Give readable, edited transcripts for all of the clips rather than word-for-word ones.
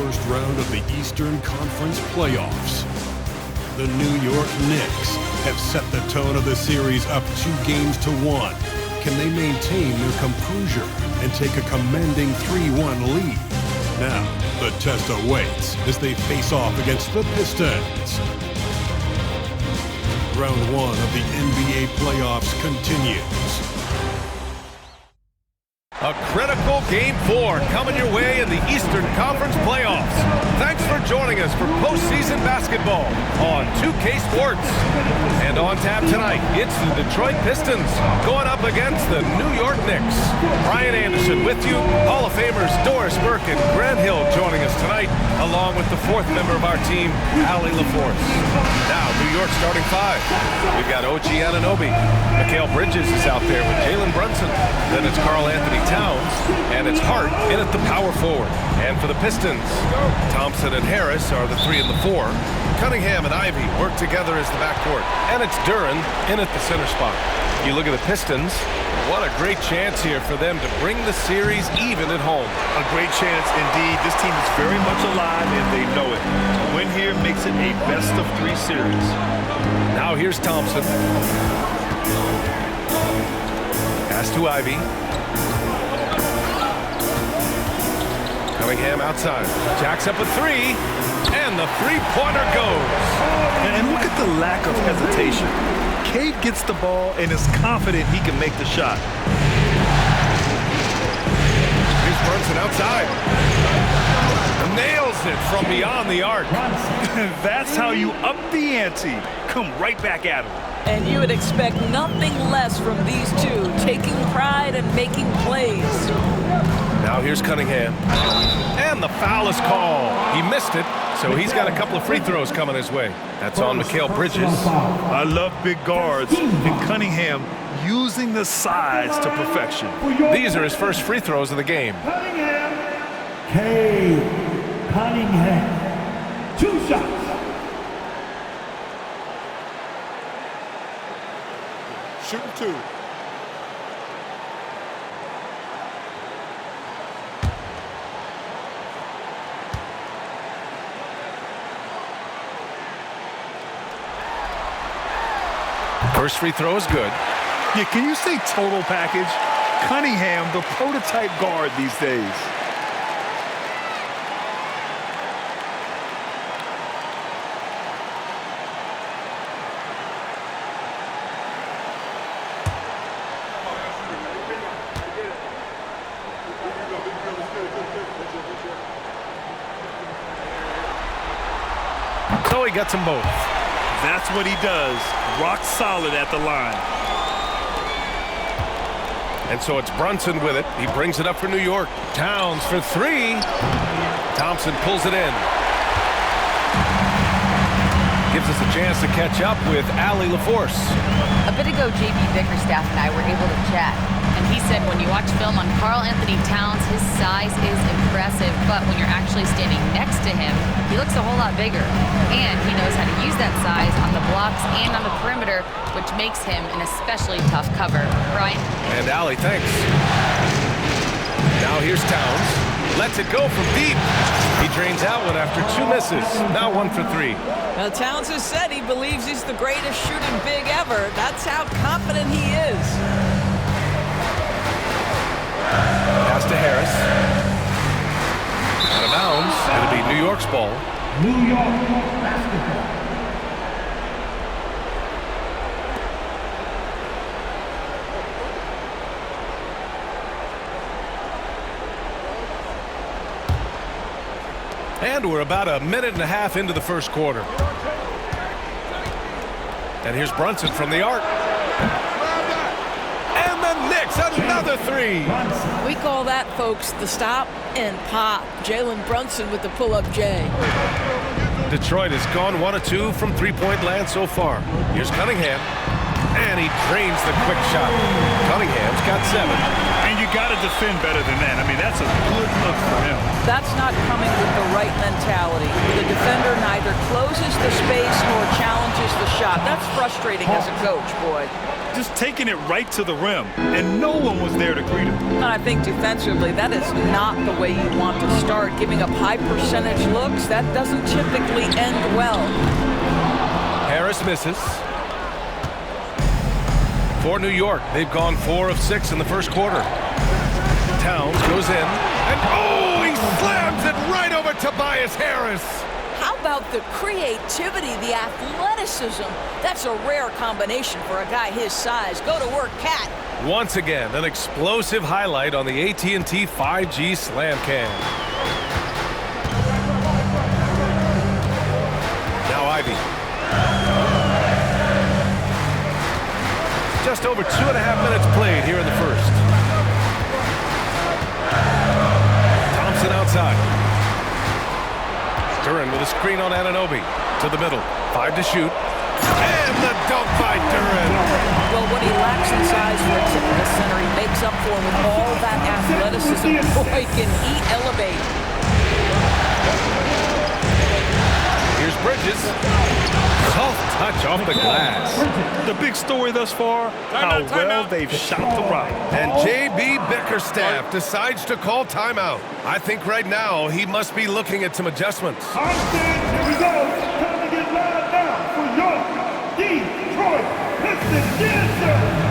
first round of the Eastern Conference playoffs. The New York Knicks have set the tone of the series up 2-1. Can they maintain their composure and take a commanding 3-1 lead? Now, the test awaits as they face off against the Pistons. Round 1 of the NBA playoffs continues. A critical Game 4 coming your way in the Eastern Conference playoffs. Thanks for joining us for postseason basketball on 2K Sports. And on tap tonight, it's the Detroit Pistons going up against the New York Knicks. Brian Anderson with you, Hall of Famers Doris Burke and Grant Hill joining us tonight, along with the fourth member of our team, Allie LaForce. Now, New York starting five. We've got OG Anunoby. Mikal Bridges is out there with Jalen Brunson. Then it's Karl Anthony Towns, and it's Hart in at the power forward. And for the Pistons, Thompson and Harris are the 3 and the 4. Cunningham and Ivey work together as the backcourt. And it's Duren in at the center spot. You look at the Pistons, what a great chance here for them to bring the series even at home. A great chance indeed. This team is very much alive and they know it. To win here makes it a best-of-3 series. Now here's Thompson. Pass to Ivey. Cunningham outside. Jacks up a 3, and the three-pointer goes. And look at the lack of hesitation. Cade gets the ball and is confident he can make the shot. Here's Brunson outside. Nails it from beyond the arc. That's how you up the ante. Come right back at him. And you would expect nothing less from these two, taking pride and making plays. Now here's Cunningham. And the foul is called. He missed it, so he's got a couple of free throws coming his way. That's on Mikal Bridges. I love big guards, and Cunningham using the size to perfection. These are his first free throws of the game. Cunningham, 2 shots. Shooting 2. First free throw is good. Yeah, can you say total package? Cunningham, the prototype guard these days. So he gets them both. That's what he does. Rock solid at the line. And so it's Brunson with it. He brings it up for New York. Towns for 3. Thompson pulls it in. Gives us a chance to catch up with Allie LaForce. A bit ago, JB Bickerstaff and I were able to chat. And he said when you watch film on Karl Anthony Towns, his size is impressive. But when you're actually standing next to him, he looks a whole lot bigger. And he knows how to use that size on the blocks and on the perimeter, which makes him an especially tough cover. Brian? And Allie, thanks. Now here's Towns. Lets it go from deep. He drains out one after 2 misses. Now 1 for 3. Now, Towns has said he believes he's the greatest shooting big ever. That's how confident he is. Pass to Harris. Out of bounds. It'll be New York's ball. New York basketball. And we're about a minute and a half into the first quarter. And here's Brunson from the arc. And the Knicks, another 3. We call that, folks, the stop and pop. Jalen Brunson with the pull-up J. Detroit has gone 1 of 2 from three-point land so far. Here's Cunningham. And he drains the quick shot. Cunningham's got 7. And you got to defend better than that. I mean, that's a good look for him. That's not coming with the right mentality. The defender neither closes the space nor challenges the shot. shot. That's frustrating as a coach, boy. Just taking it right to the rim, and no one was there to greet him. And I think defensively, that is not the way you want to start. Giving up high percentage looks, that doesn't typically end well. Harris misses. For New York, they've gone 4 of 6 in the first quarter. Towns goes in, and oh, he slams it right over Tobias Harris. How about the creativity, the athleticism? That's a rare combination for a guy his size. Go to work, Cat. Once again, an explosive highlight on the AT&T 5G Slam Cam. Now Ivey. Just over 2.5 minutes played here in the first. Thompson outside. Duren with a screen on Anunoby. To the middle. 5 to shoot. And the dunk by Duren. Well, what he lacks in size for a typical center, he makes up for with all that athleticism. Boy, can he elevate. Here's Bridges. Soft touch off the glass. The big story thus far, how well they've shot the rock. And J.B. Bickerstaff decides to call timeout. I think right now he must be looking at some adjustments. Here we go. Time to get live now for York, Detroit Pistons. Yes, sir.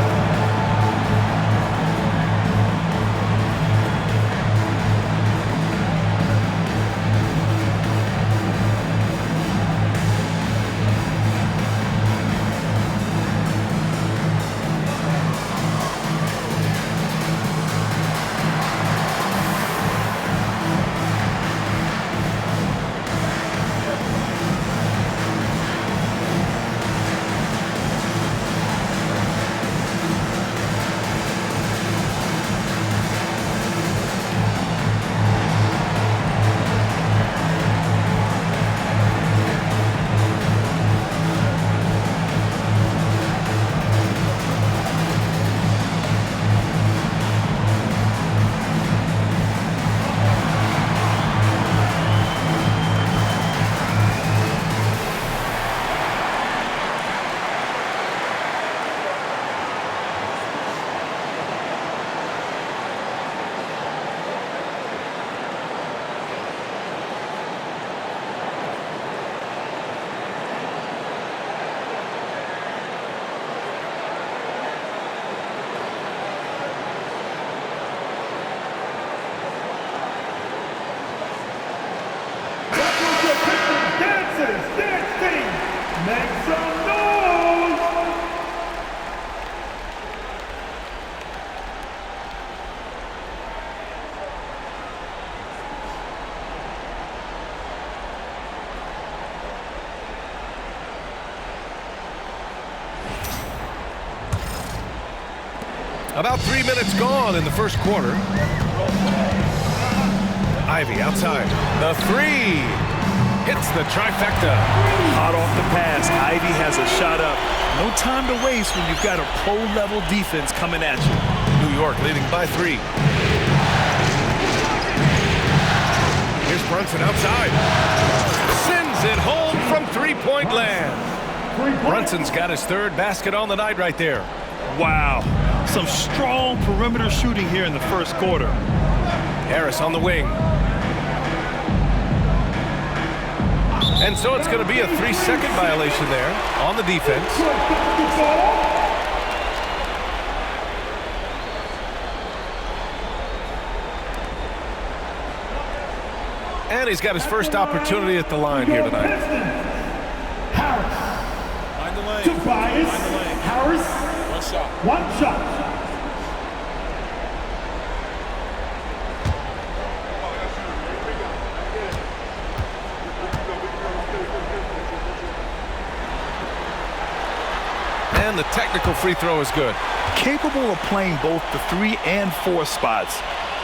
About 3 minutes gone in the first quarter. Ivey outside. The 3. Hits the trifecta. Hot off the pass. Ivey has a shot up. No time to waste when you've got a pro-level defense coming at you. New York leading by 3. Here's Brunson outside. Sends it home from three-point land. Brunson's got his 3rd basket on the night right there. Wow. Some strong perimeter shooting here in the first quarter. Harris on the wing. And so it's going to be a 3-second violation there on the defense. And he's got his first opportunity at the line here tonight. Harris. Tobias Harris. One shot. And the technical free throw is good. Capable of playing both the 3 and 4 spots,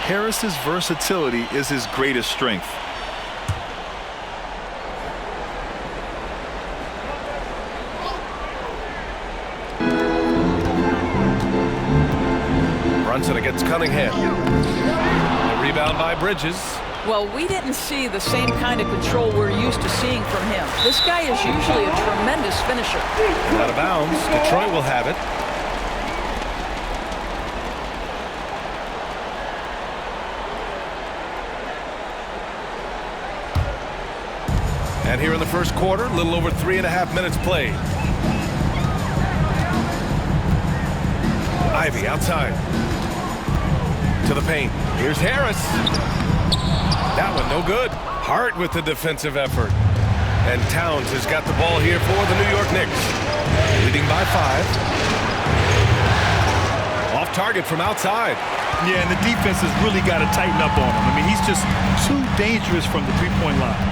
Harris's versatility is his greatest strength. Brunson against Cunningham. The rebound by Bridges. Well, we didn't see the same kind of control we're used to seeing from him. This guy is usually a tremendous finisher. Out of bounds. Detroit will have it. And here in the first quarter, a little over 3.5 minutes played. Ivey outside. To the paint. Here's Harris. That one no good. Hart with the defensive effort. And Towns has got the ball here for the New York Knicks. Leading by 5. Off target from outside. Yeah, and the defense has really got to tighten up on him. I mean, he's just too dangerous from the three-point line.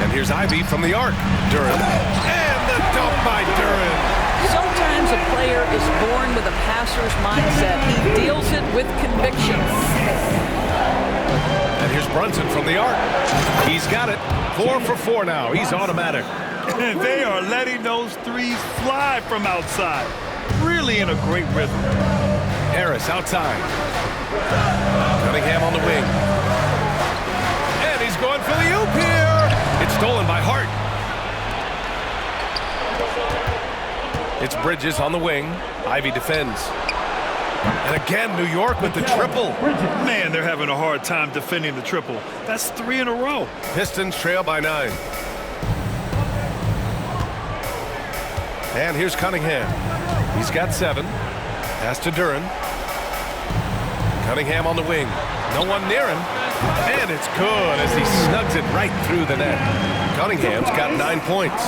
And here's Ivey from the arc. Duren. And the dunk by Duren. Sometimes a player is born with a passer's mindset. He deals it with conviction. And here's Brunson from the arc. He's got it. 4 for 4 now. He's automatic. And they are letting those threes fly from outside. Really in a great rhythm. Harris outside. Cunningham on the wing. And he's going for the oop here. It's stolen by Hart. It's Bridges on the wing. Ivey defends. And again, New York with the triple. Man, they're having a hard time defending the triple. That's 3 in a row. Pistons trail by 9. And here's Cunningham. He's got 7. Pass to Duren. Cunningham on the wing. No one near him. And it's good as he snugs it right through the net. Cunningham's got 9 points.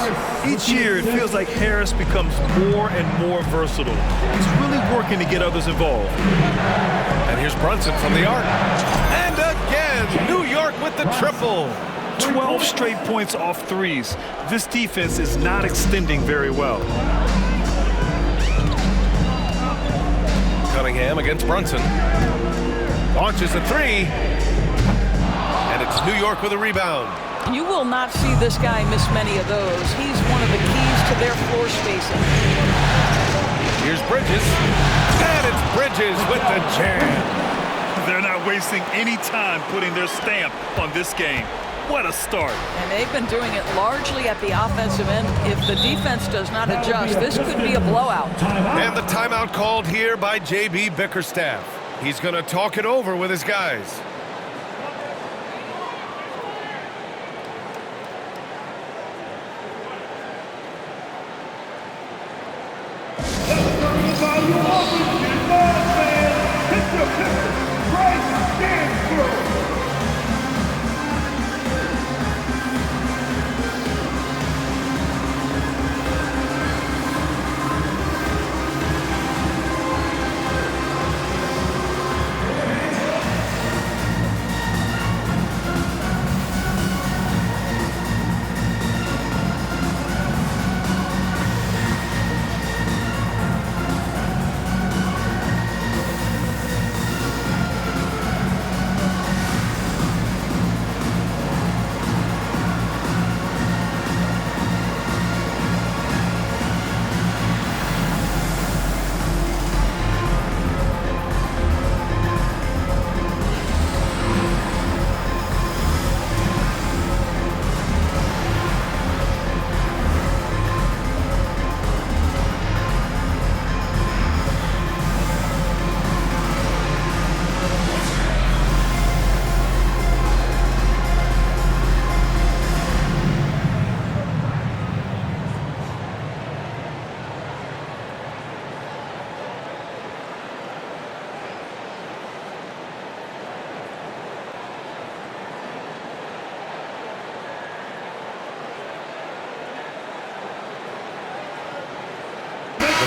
Each year, it feels like Harris becomes more and more versatile. He's really working to get others involved. And here's Brunson from the arc. And again, New York with the triple. 12 straight points off threes. This defense is not extending very well. Cunningham against Brunson. Launches a 3. And it's New York with a rebound. You will not see this guy miss many of those. He's one of the keys to their floor spacing. Here's Bridges. And it's Bridges with the jam. They're not wasting any time putting their stamp on this game. What a start. And they've been doing it largely at the offensive end. If the defense does not adjust, this could be a blowout. And the timeout called here by J.B. Bickerstaff. He's going to talk it over with his guys.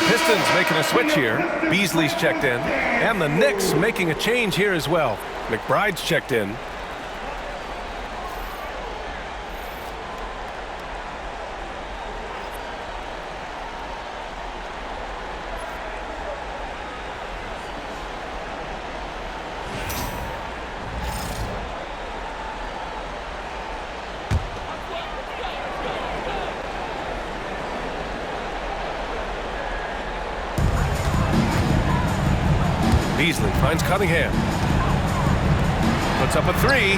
Pistons making a switch here. Beasley's checked in. And the Knicks making a change here as well. McBride's checked in. Beasley finds Cunningham. Puts up a three.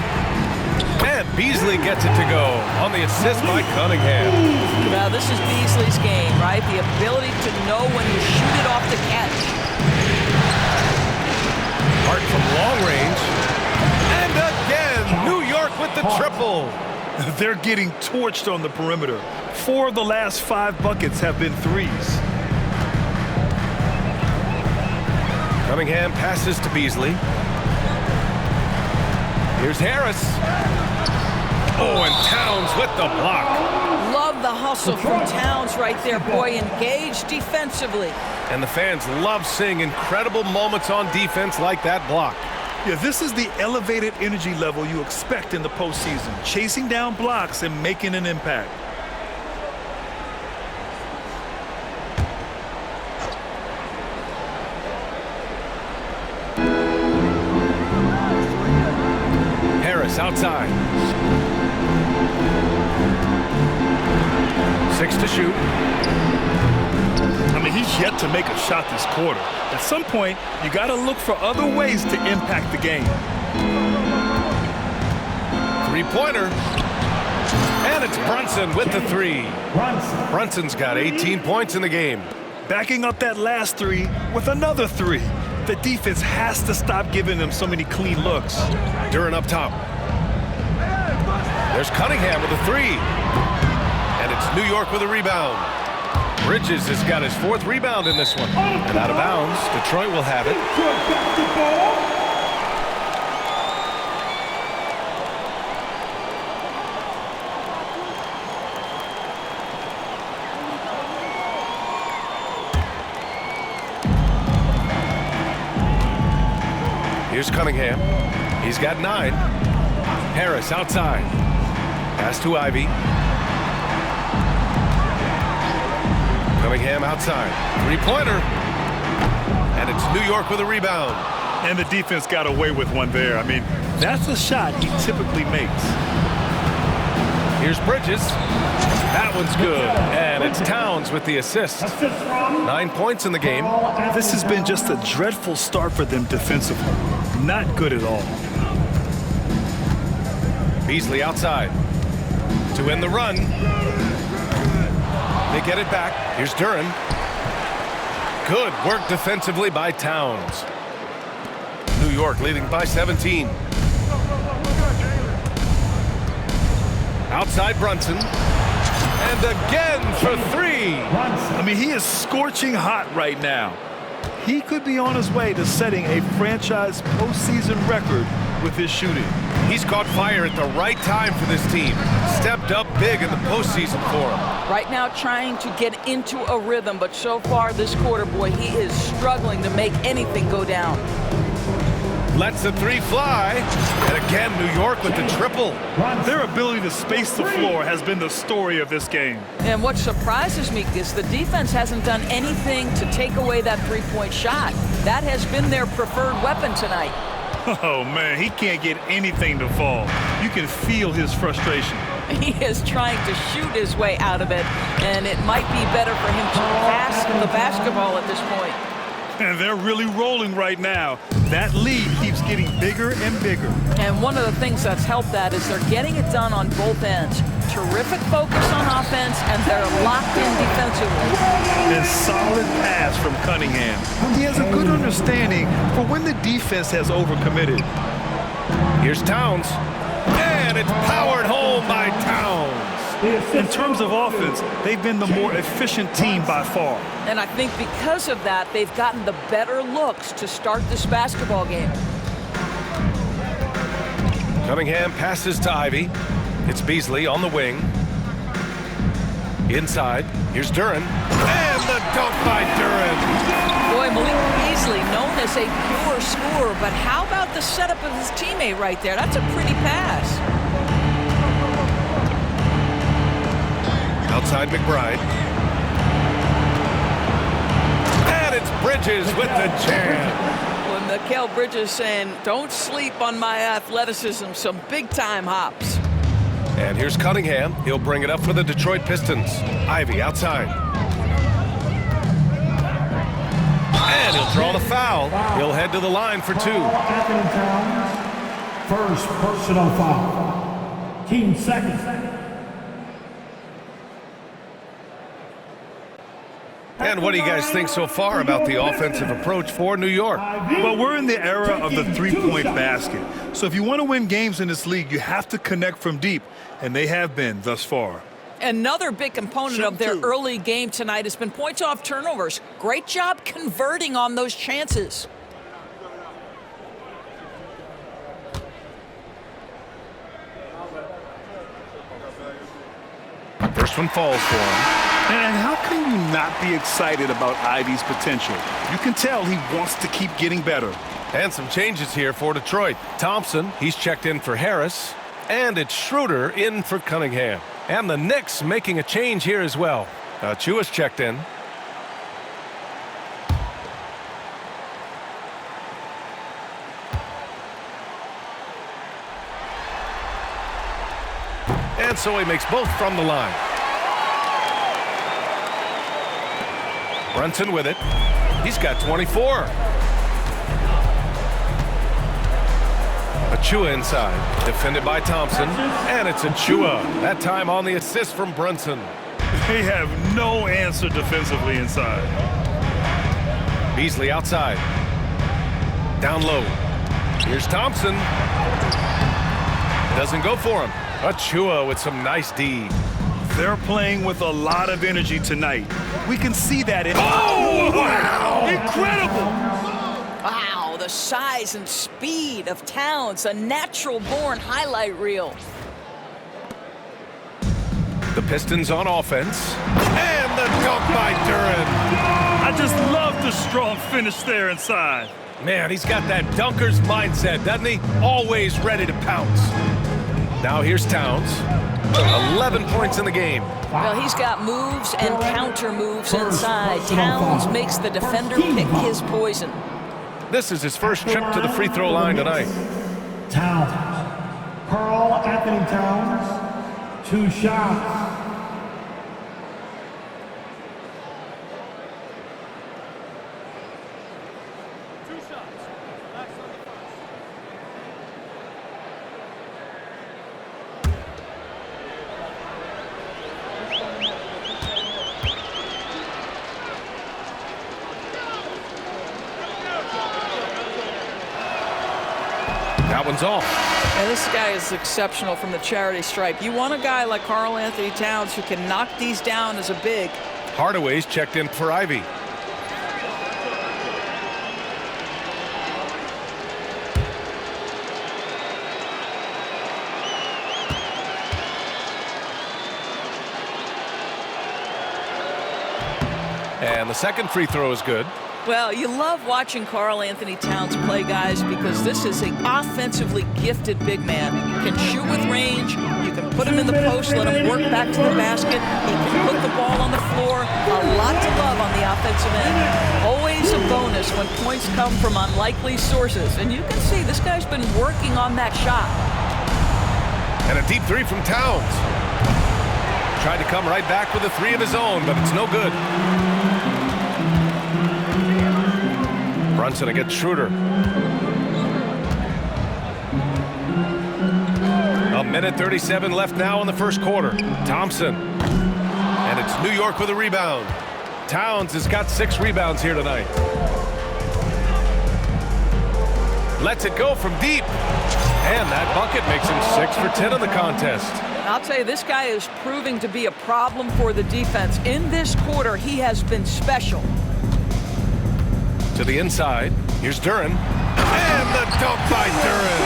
And Beasley gets it to go on the assist by Cunningham. Now, this is Beasley's game, right? The ability to know when to shoot it off the catch. Hart from long range. And again, New York with the triple. They're getting torched on the perimeter. 4 of the last 5 buckets have been threes. Cunningham passes to Beasley. Here's Harris. Oh, and Towns with the block. Love the hustle from Towns right there, boy. Engaged defensively. And the fans love seeing incredible moments on defense like that block. Yeah, this is the elevated energy level you expect in the postseason. Chasing down blocks and making an impact. Harris outside. 6 to shoot. I mean, he's yet to make a shot this quarter. At some point, you got to look for other ways to impact the game. Three-pointer. And it's Brunson with the three. Brunson's got 18 points in the game. Backing up that last three with another three. The defense has to stop giving them so many clean looks. Duren up top. There's Cunningham with a three. And it's New York with a rebound. Bridges has got his 4th rebound in this one. And out of bounds, Detroit will have it. Here's Cunningham. He's got 9. Harris outside. Pass to Ivey. Cunningham outside. Three-pointer. And it's New York with a rebound. And the defense got away with one there. I mean, that's a shot he typically makes. Here's Bridges. That one's good. And it's Towns with the assist. 9 points in the game. This has been just a dreadful start for them defensively. Not good at all. Beasley outside. To end the run. They get it back. Here's Duren. Good work defensively by Towns. New York leading by 17. Outside Brunson. And again for 3. I mean, he is scorching hot right now. He could be on his way to setting a franchise postseason record with his shooting. He's caught fire at the right time for this team. Stepped up big in the postseason for him. Right now trying to get into a rhythm, but so far this quarter, boy, he is struggling to make anything go down. Lets the 3 fly. And again, New York with the triple. Their ability to space the floor has been the story of this game. And what surprises me is the defense hasn't done anything to take away that three-point shot. That has been their preferred weapon tonight. Oh, man, he can't get anything to fall. You can feel his frustration. He is trying to shoot his way out of it, and it might be better for him to pass the basketball at this point. And they're really rolling right now. That lead keeps getting bigger and bigger. And one of the things that's helped that is they're getting it done on both ends. Terrific focus on offense, and they're locked in defensively. And solid pass from Cunningham. He has a good understanding for when the defense has overcommitted. Here's Towns. And it's powered home by Towns. In terms of offense, they've been the more efficient team by far. And I think because of that, they've gotten the better looks to start this basketball game. Cunningham passes to Ivey. It's Beasley on the wing. Inside, here's Duren. And the dunk by Duren. Boy, Malik Beasley, known as a pure scorer, but how about the setup of his teammate right there? That's a pretty pass. Outside McBride. And it's Bridges with the jam. Well, Mikal Bridges saying, don't sleep on my athleticism, some big-time hops. And here's Cunningham. He'll bring it up for the Detroit Pistons. Ivey outside. And he'll draw the foul. He'll head to the line for 2. First personal foul. Team second. And what do you guys think so far about the offensive approach for New York? Well, we're in the era of the three-point basket. So if you want to win games in this league, you have to connect from deep, and they have been thus far. Another big component of their early game tonight has been points off turnovers. Great job converting on those chances. First one falls for him. And how can you not be excited about Ivey's potential? You can tell he wants to keep getting better. And some changes here for Detroit. Thompson, he's checked in for Harris. And it's Schroeder in for Cunningham. And the Knicks making a change here as well. Chua's checked in. And so he makes both from the line. Brunson with it. He's got 24. Achua inside. Defended by Thompson. And it's Achua. That time on the assist from Brunson. They have no answer defensively inside. Beasley outside. Down low. Here's Thompson. Doesn't go for him. Achua with some nice D. They're playing with a lot of energy tonight. We can see that in... Oh, wow! Incredible! Wow, the size and speed of Towns, a natural-born highlight reel. The Pistons on offense. And the dunk by Duren. I just love the strong finish there inside. Man, he's got that dunker's mindset, doesn't he? Always ready to pounce. Now here's Towns. 11 points in the game. Well, he's got moves and counter moves inside. Towns makes the defender pick his poison. This is his first trip to the free throw line tonight. Towns. Karl Anthony Towns. 2 shots. That one's off. And this guy is exceptional from the charity stripe. You want a guy like Karl Anthony Towns who can knock these down as a big. Hardaway's checked in for Ivey. And the second free throw is good. Well, you love watching Karl Anthony Towns play, guys, because this is an offensively gifted big man. He can shoot with range. You can put him in the post, let him work back to the basket. He can put the ball on the floor. A lot to love on the offensive end. Always a bonus when points come from unlikely sources. And you can see this guy's been working on that shot. And a deep three from Towns. Tried to come right back with a three of his own, but it's no good. Brunson against Schroeder. A minute 37 left now in the first quarter. Thompson. And it's New York with a rebound. Towns has got 6 rebounds here tonight. Lets it go from deep. And that bucket makes him 6 for 10 in the contest. I'll tell you, this guy is proving to be a problem for the defense. In this quarter, he has been special. To the inside. Here's Duren. And the dunk by Duren.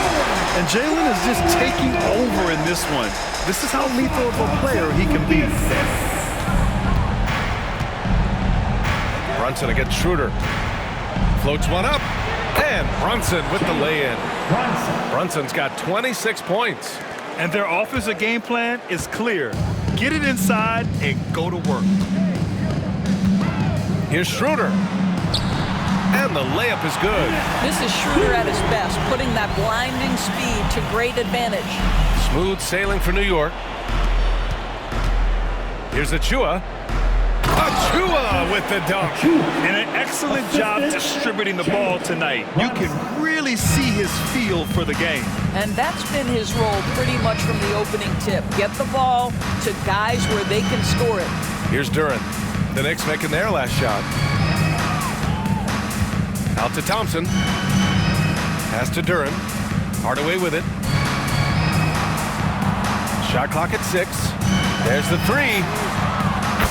And Jalen is just taking over in this one. This is how lethal of a player he can be. Brunson against Schroeder. Floats one up. And Brunson with the lay-in. Brunson's got 26 points. And their offensive game plan is clear. Get it inside and go to work. Here's Schroeder. And the layup is good. This is Schroeder at his best, putting that blinding speed to great advantage. Smooth sailing for New York. Here's Achua. Achua with the dunk. And an excellent job distributing the ball tonight. You can really really see his feel for the game. And that's been his role pretty much from the opening tip. Get the ball to guys where they can score it. Here's Duren. The Knicks making their last shot. Out to Thompson. Pass to Duren. Hardaway with it. Shot clock at 6. There's the 3.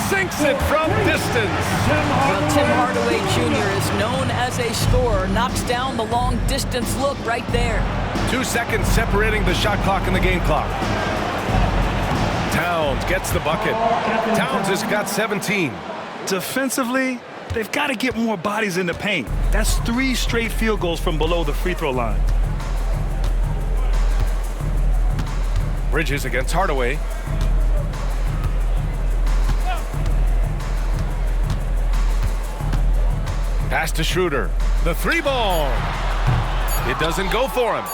Sinks it from distance. Well, Tim Hardaway Jr. is known as a scorer. Knocks down the long distance look right there. 2 seconds separating the shot clock and the game clock. Towns gets the bucket. Towns has got 17. Defensively, they've got to get more bodies in the paint. That's 3 straight field goals from below the free throw line. Bridges against Hardaway. Pass to Schroeder. The 3 ball. It doesn't go for him.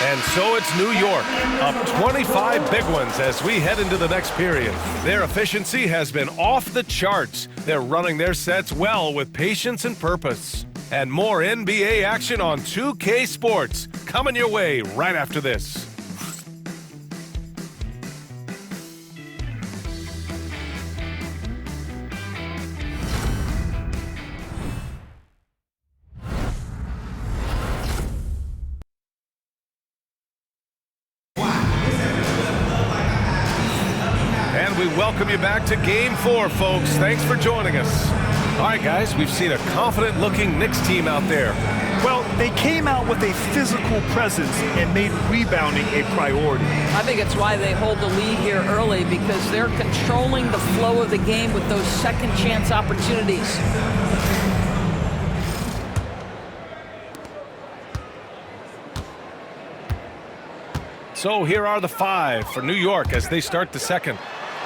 And so it's New York, up 25 big ones as we head into the next period. Their efficiency has been off the charts. They're running their sets well with patience and purpose. And more NBA action on 2K Sports coming your way right after this. We welcome you back to Game 4, folks. Thanks for joining us. All right, guys, we've seen a confident-looking Knicks team out there. Well, they came out with a physical presence and made rebounding a priority. I think it's why they hold the lead here early, because they're controlling the flow of the game with those second chance opportunities. So here are the 5 for New York as they start the second.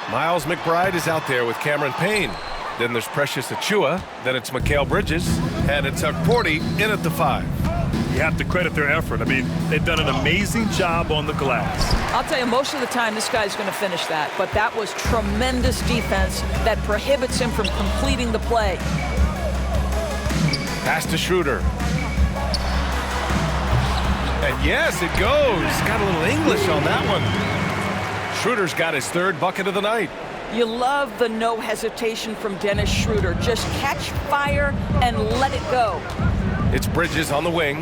Miles McBride is out there with Cameron Payne. Then there's Precious Achiuwa. Then it's Mikal Bridges. And it's Porty in at the 5. You have to credit their effort. I mean, they've done an amazing job on the glass. I'll tell you, most of the time this guy's going to finish that. But that was tremendous defense that prohibits him from completing the play. Pass to Schroeder. And yes, it goes. Got a little English on that one. Schroeder's got his 3rd bucket of the night. You love the no hesitation from Dennis Schroeder. Just catch fire and let it go. It's Bridges on the wing.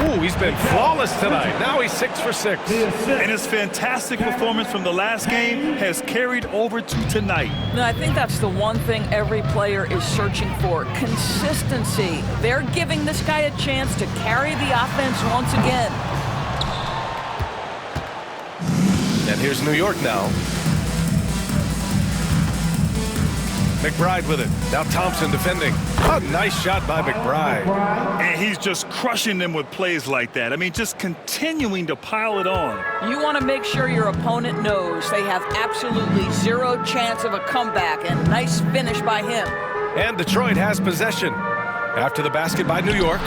Ooh, he's been flawless tonight. Now he's 6 for 6. And his fantastic performance from the last game has carried over to tonight. No, I think that's the one thing every player is searching for. Consistency. They're giving this guy a chance to carry the offense once again. And here's New York now. McBride with it. Now Thompson defending. A nice shot by McBride. And he's just crushing them with plays like that. I mean, just continuing to pile it on. You want to make sure your opponent knows they have absolutely 0 chance of a comeback, and nice finish by him. And Detroit has possession. After the basket by New York.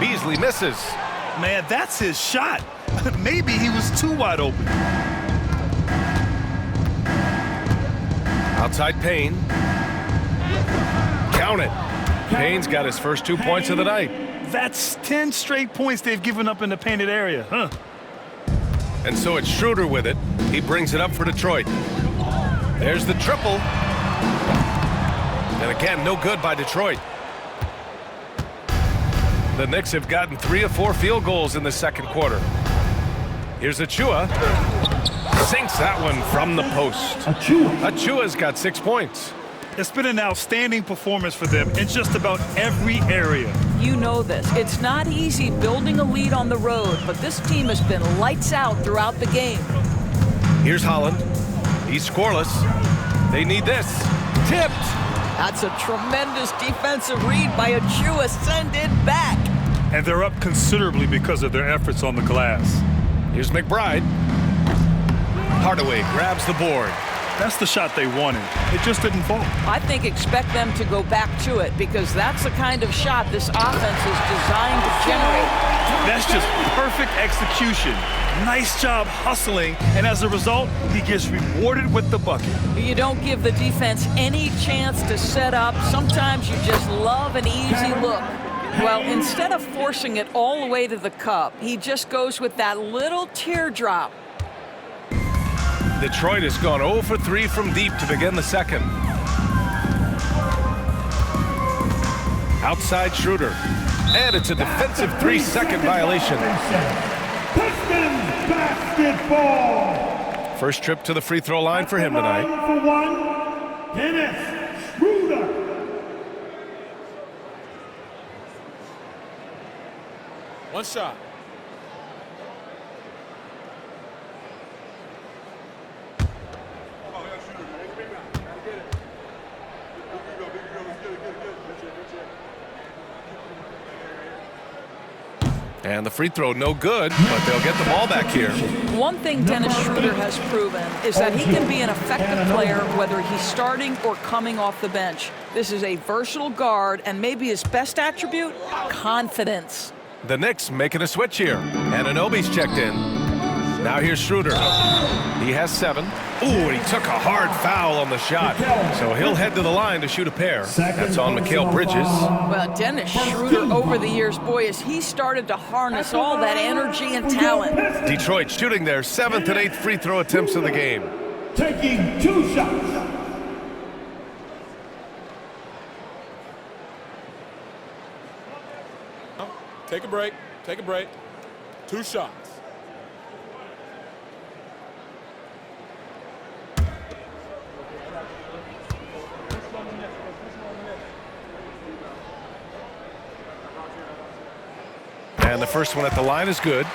Beasley misses. Man, that's his shot. Maybe he was too wide open. Outside Payne. Count it. Payne's got his first 2 points of the night. That's 10 straight points they've given up in the painted area, huh? And so it's Schroeder with it. He brings it up for Detroit. There's the triple. And again, no good by Detroit. The Knicks have gotten 3 of 4 field goals in the second quarter. Here's Achiuwa. Sinks that one from the post. Achiuwa's got 6 points. It's been an outstanding performance for them in just about every area. You know this. It's not easy building a lead on the road, but this team has been lights out throughout the game. Here's Holland. He's scoreless. They need this. Tipped. That's a tremendous defensive read by Achiuwa. Send it back. And they're up considerably because of their efforts on the glass. Here's McBride. Hardaway grabs the board. That's the shot they wanted. It just didn't fall. I think expect them to go back to it, because that's the kind of shot this offense is designed to generate. That's just perfect execution. Nice job hustling, and as a result, he gets rewarded with the bucket. You don't give the defense any chance to set up. Sometimes you just love an easy look. Well, instead of forcing it all the way to the cup, he just goes with that little teardrop. Detroit has gone 0 for 3 from deep to begin the second. Outside Schroeder. And it's a defensive 3-second violation. Pistons basketball. First trip to the free throw line for him tonight. For one, Dennis Schroeder. One shot. And the free throw no good, but they'll get the ball back here. One thing Dennis Schroeder has proven is that he can be an effective player whether he's starting or coming off the bench. This is a versatile guard, and maybe his best attribute, confidence. The Knicks making a switch here. Anunoby's checked in. Now here's Schroeder. He has 7. Ooh, and he took a hard foul on the shot. So he'll head to the line to shoot a pair. That's on Mikal Bridges. Well, Dennis Schroeder over the years, boy, as he started to harness all that energy and talent. Detroit shooting their 7th and 8th free throw attempts of the game. Taking 2 shots. Take a break. Take a break. 2 shots. And the first one at the line is good.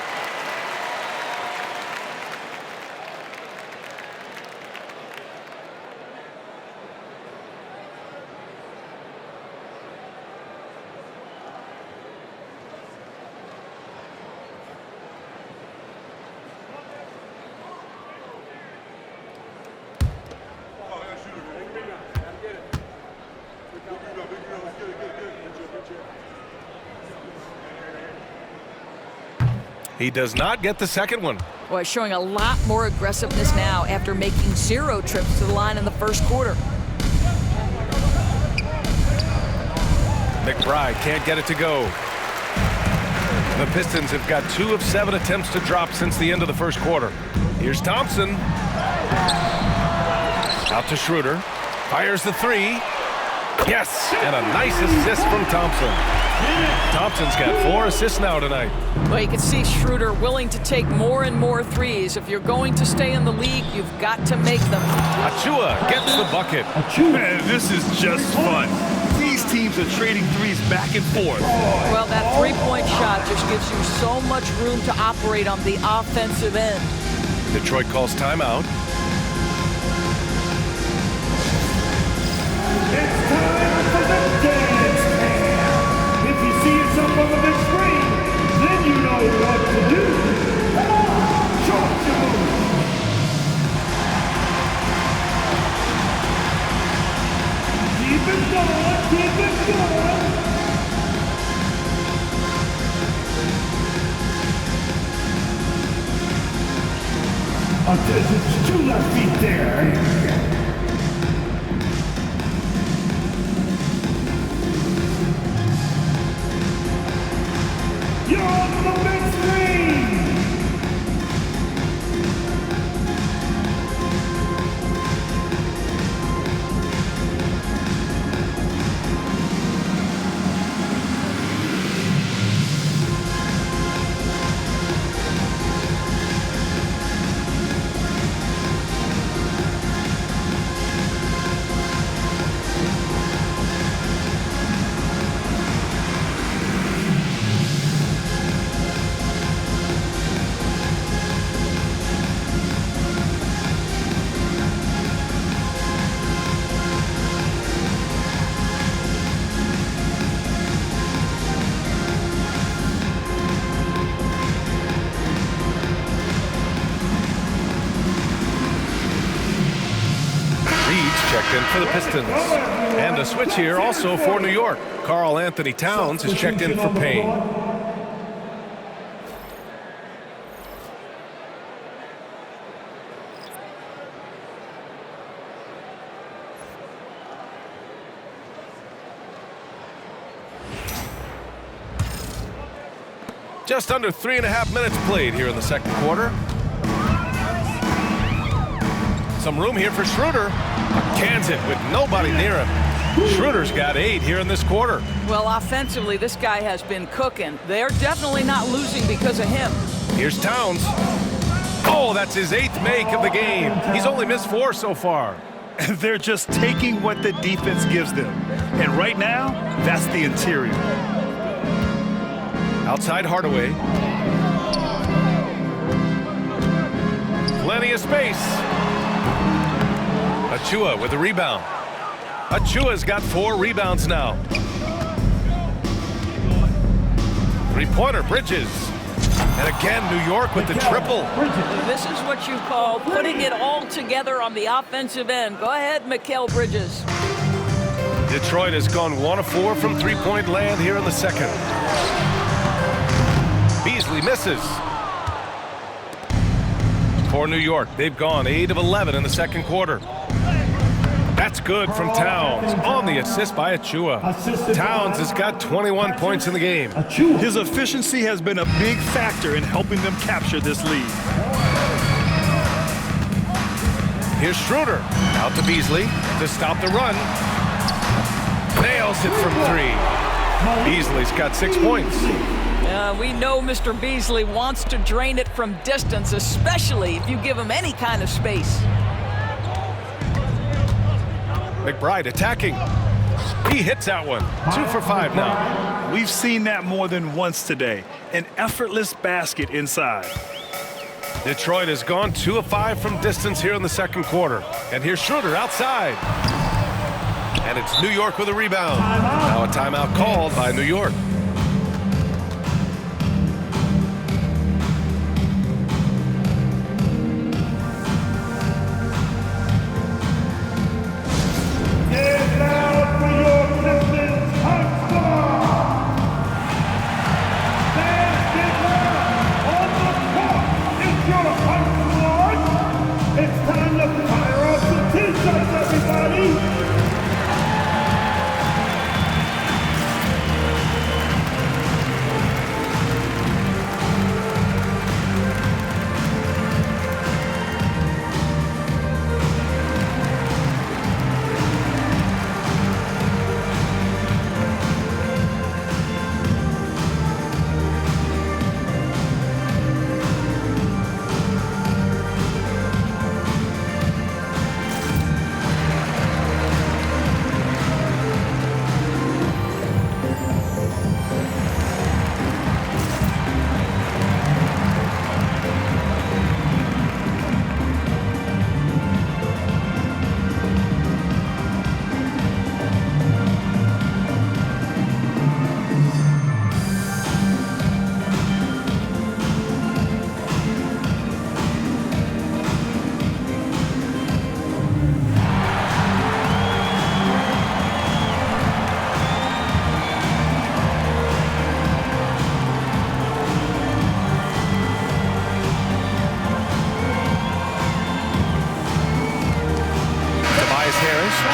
He does not get the second one. Boy, showing a lot more aggressiveness now after making 0 trips to the line in the first quarter. McBride can't get it to go. The Pistons have got 2 of 7 attempts to drop since the end of the first quarter. Here's Thompson. Out to Schroeder. Fires the 3. Yes, and a nice assist from Thompson. Thompson's got 4 assists now tonight. Well, you can see Schroeder willing to take more and more threes. If you're going to stay in the league, you've got to make them. Achua gets the bucket. Man, this is just fun. These teams are trading threes back and forth. Well, that three-point shot just gives you so much room to operate on the offensive end. Detroit calls timeout. It's time for the dance hand. If you see yourself on the big screen, then you know what to do. Come on, show us your moves. Keep it going, keep it going. There's 2 left feet there. You're on the big screen! Checked in for the Pistons. And a switch here also for New York. Karl Anthony Towns is checked in for Payne. Just under 3.5 minutes played here in the second quarter. Some room here for Schroeder. Cans it with nobody near him. Schroeder's got 8 here in this quarter. Well, offensively, this guy has been cooking. They're definitely not losing because of him. Here's Towns. Oh, that's his 8th make of the game. He's only missed 4 so far. They're just taking what the defense gives them. And right now, that's the interior. Outside Hardaway. Plenty of space. Achua with the rebound. Achua's got 4 rebounds now. Three-pointer, Bridges. And again, New York with the triple. This is what you call putting it all together on the offensive end. Go ahead, Mikal Bridges. Detroit has gone 1 of 4 from three-point land here in the second. Beasley misses. For New York, they've gone 8 of 11 in the second quarter. That's good from Towns on the assist by Achua. Towns has got 21 points in the game. His efficiency has been a big factor in helping them capture this lead. Here's Schroeder. Out to Beasley to stop the run. Nails it from 3. Beasley's got 6 points. We know Mr. Beasley wants to drain it from distance, especially if you give him any kind of space. McBride attacking. He hits that one. 2 for 5 now. We've seen that more than once today. An effortless basket inside. Detroit has gone 2 of 5 from distance here in the second quarter. And here's Schroeder outside. And it's New York with a rebound. Now a timeout called by New York. And now for your Pistons touchdown! Basketball on the court! It's your Pistons! It's time to fire off the t-shirts, everybody!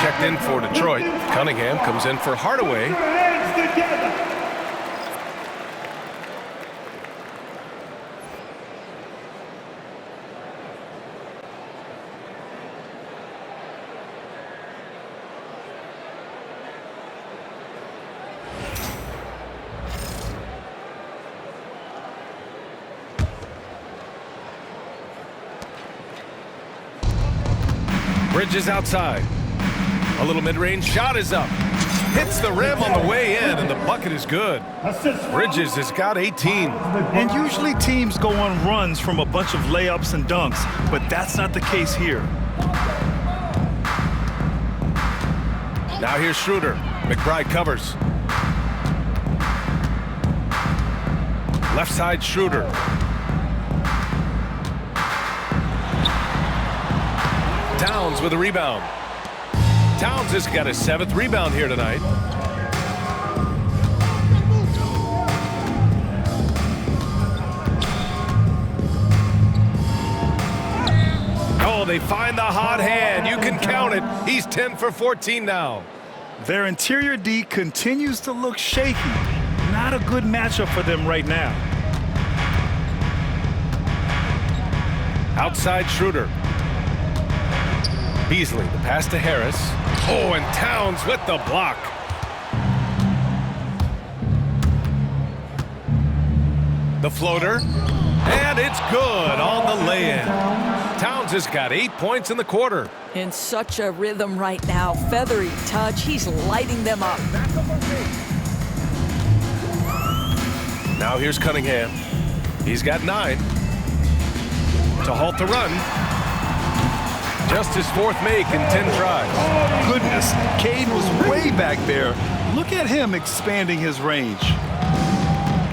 Checked in for Detroit. Cunningham comes in for Hardaway. Hands together! Bridges outside. A little mid-range shot is up. Hits the rim on the way in, and the bucket is good. Bridges has got 18. And usually teams go on runs from a bunch of layups and dunks, but that's not the case here. Now here's Schroeder. McBride covers. Left side Schroeder. Towns with a rebound. Towns has got his 7th rebound here tonight. Oh, they find the hot hand. You can count it. He's 10 for 14 now. Their interior D continues to look shaky. Not a good matchup for them right now. Outside Schroeder. Beasley, the pass to Harris. Oh, and Towns with the block. The floater. And it's good on the lay-in. Towns has got 8 points in the quarter. In such a rhythm right now. Feathery touch. He's lighting them up. Now here's Cunningham. He's got 9. To halt the run. Just his 4th make in 10 tries. Oh, goodness. Cade was way back there. Look at him expanding his range.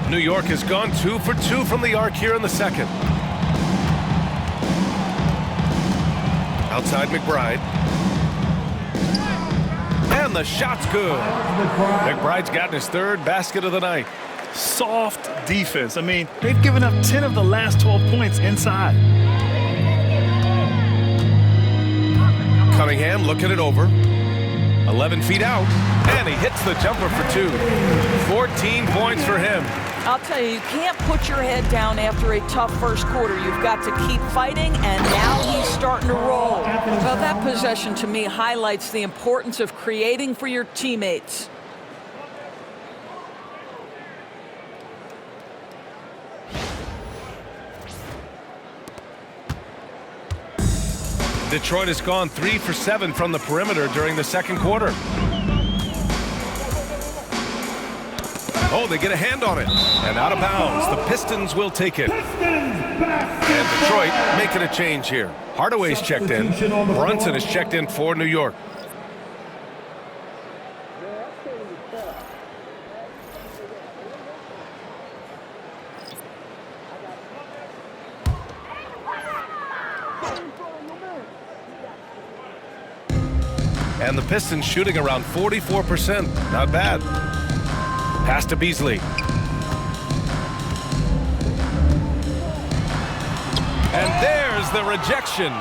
New York has gone 2 for 2 from the arc here in the second. Outside McBride. And the shot's good. McBride's gotten his 3rd basket of the night. Soft defense. I mean, they've given up 10 of the last 12 points inside. Cunningham looking it over. 11 feet out. And he hits the jumper for 2. 14 points for him. I'll tell you, you can't put your head down after a tough first quarter. You've got to keep fighting, and now he's starting to roll. Well, that possession to me highlights the importance of creating for your teammates. Detroit has gone 3 for 7 from the perimeter during the second quarter. Oh, they get a hand on it. And out of bounds. The Pistons will take it. And Detroit making a change here. Hardaway's checked in. Brunson is checked in for New York. And the Pistons shooting around 44%. Not bad. Pass to Beasley. And there's the rejection.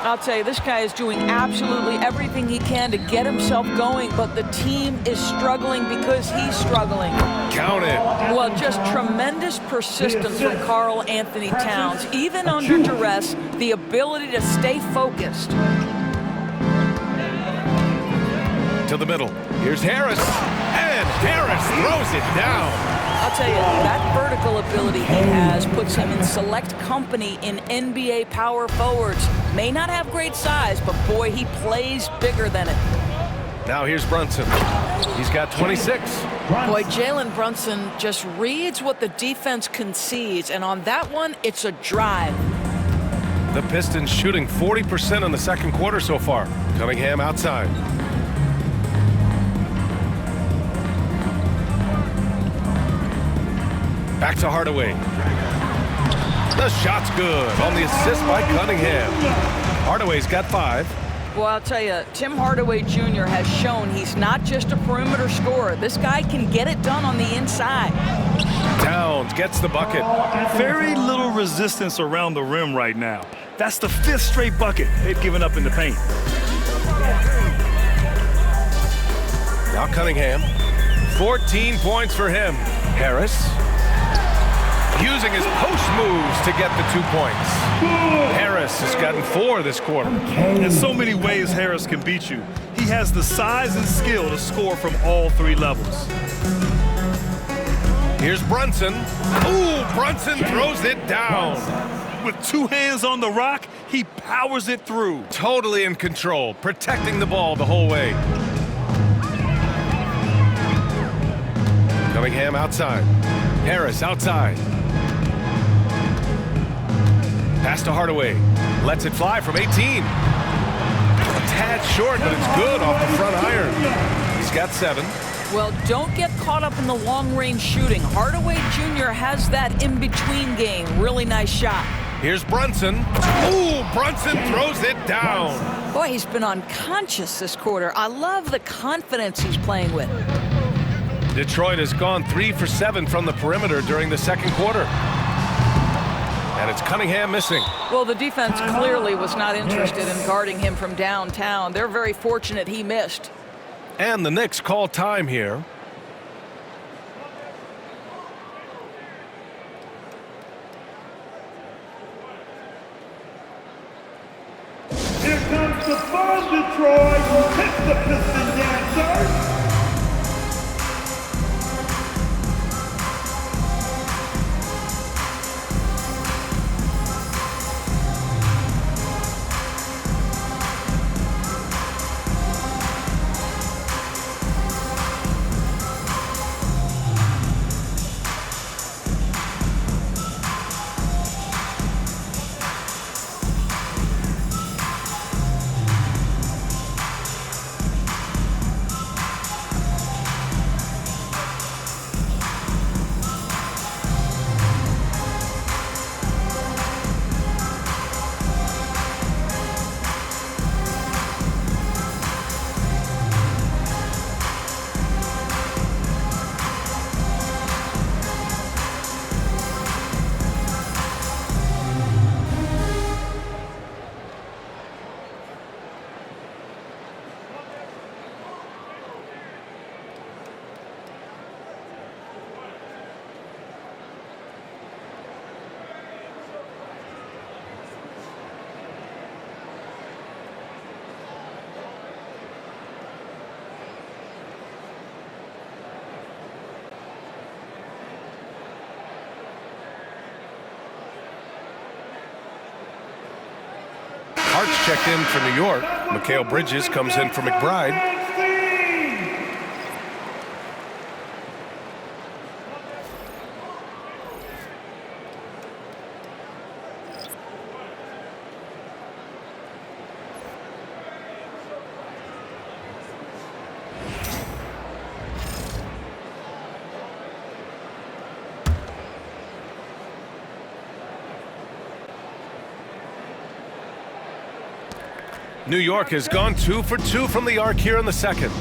I'll tell you, this guy is doing absolutely everything he can to get himself going, but the team is struggling because he's struggling. Count it. Well, just tremendous persistence from Karl Anthony Towns. Even under duress, the ability to stay focused. To the middle. Here's Harris. And Harris throws it down. I'll tell you, that vertical ability he has puts him in select company in NBA power forwards. May not have great size, but boy, he plays bigger than it. Now here's Brunson. He's got 26. Boy, Jalen Brunson just reads what the defense concedes, and on that one, it's a drive. The Pistons shooting 40% in the second quarter so far. Cunningham outside. Back to Hardaway. The shot's good on the assist by Cunningham. Hardaway's got 5. Well, I'll tell you, Tim Hardaway Jr. has shown he's not just a perimeter scorer. This guy can get it done on the inside. Towns gets the bucket. Very little resistance around the rim right now. That's the 5th straight bucket they've given up in the paint. Now Cunningham. 14 points for him. Harris. Using his post moves to get the 2 points. Harris has gotten 4 this quarter. In so many ways, Harris can beat you. He has the size and skill to score from all 3 levels. Here's Brunson. Ooh, Brunson throws it down. With 2 hands on the rock, he powers it through. Totally in control, protecting the ball the whole way. Cunningham outside. Harris outside. Pass to Hardaway. Lets it fly from 18. A tad short, but it's good off the front iron. He's got 7. Well, don't get caught up in the long-range shooting. Hardaway Jr. has that in-between game. Really nice shot. Here's Brunson. Ooh, Brunson throws it down. Boy, he's been unconscious this quarter. I love the confidence he's playing with. Detroit has gone 3 for 7 from the perimeter during the second quarter. And it's Cunningham missing. Well, the defense clearly was not interested in guarding him from downtown. They're very fortunate he missed. And the Knicks call time here. the fun, Detroit. Hit the Piston dancers. Hart's checked in for New York. Mikal Bridges comes in for McBride. New York has gone 2 for 2 from the arc here in the second.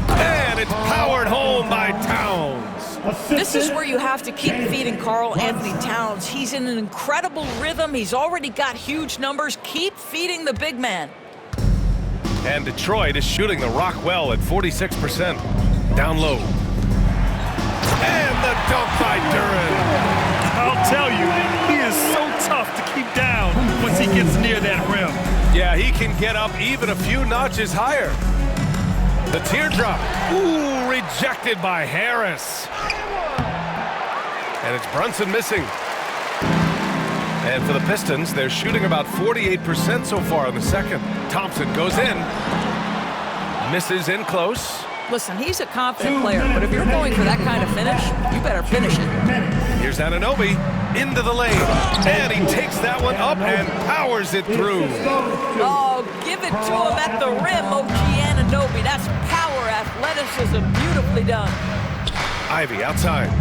And it's powered home by Towns. This is where you have to keep feeding Karl Anthony Towns. He's in an incredible rhythm. He's already got huge numbers. Keep feeding the big man. And Detroit is shooting the rock well at 46%. Down low. And the dunk by Duren. I'll tell you, he is so tough to keep down once he gets near that rim. Yeah, he can get up even a few notches higher. The teardrop. Ooh, rejected by Harris. And it's Brunson missing. And for the Pistons, they're shooting about 48% so far in the second. Thompson goes in. Misses in close. Listen, he's a confident player, but if you're going for that kind of finish, you better finish it. Here's Anunoby into the lane. And he takes that one up and powers it through. Oh, give it to him at the rim, OG Anunoby. That's power, athleticism, beautifully done. Ivey outside.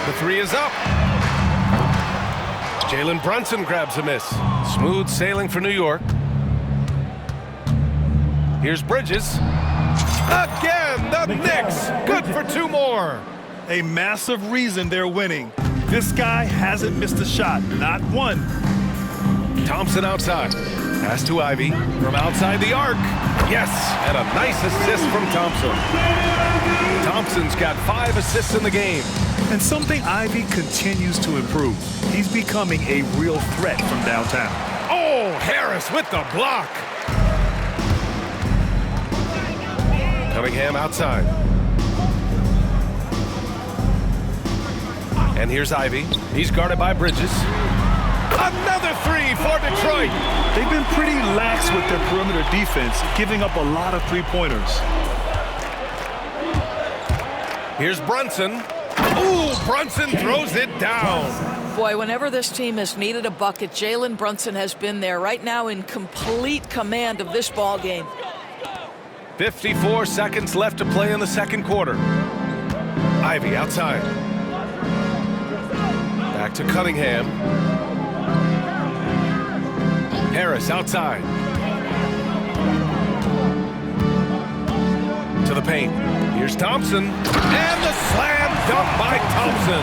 The three is up. Jalen Brunson grabs a miss. Smooth sailing for New York. Here's Bridges. Again, the Knicks. Good for 2 more. A massive reason they're winning. This guy hasn't missed a shot, not one. Thompson outside. Pass to Ivey from outside the arc. Yes, and a nice assist from Thompson. Thompson's got 5 assists in the game. And something Ivey continues to improve. He's becoming a real threat from downtown. Oh, Harris with the block. Cunningham outside. And here's Ivey. He's guarded by Bridges. Another 3 for Detroit. They've been pretty lax with their perimeter defense, giving up a lot of three-pointers. Here's Brunson. Ooh, Brunson throws it down. Boy, whenever this team has needed a bucket, Jalen Brunson has been there right now in complete command of this ball game. 54 seconds left to play in the second quarter. Ivey outside. Back to Cunningham. Harris outside. To the paint. Here's Thompson. And the slam dunk by Thompson.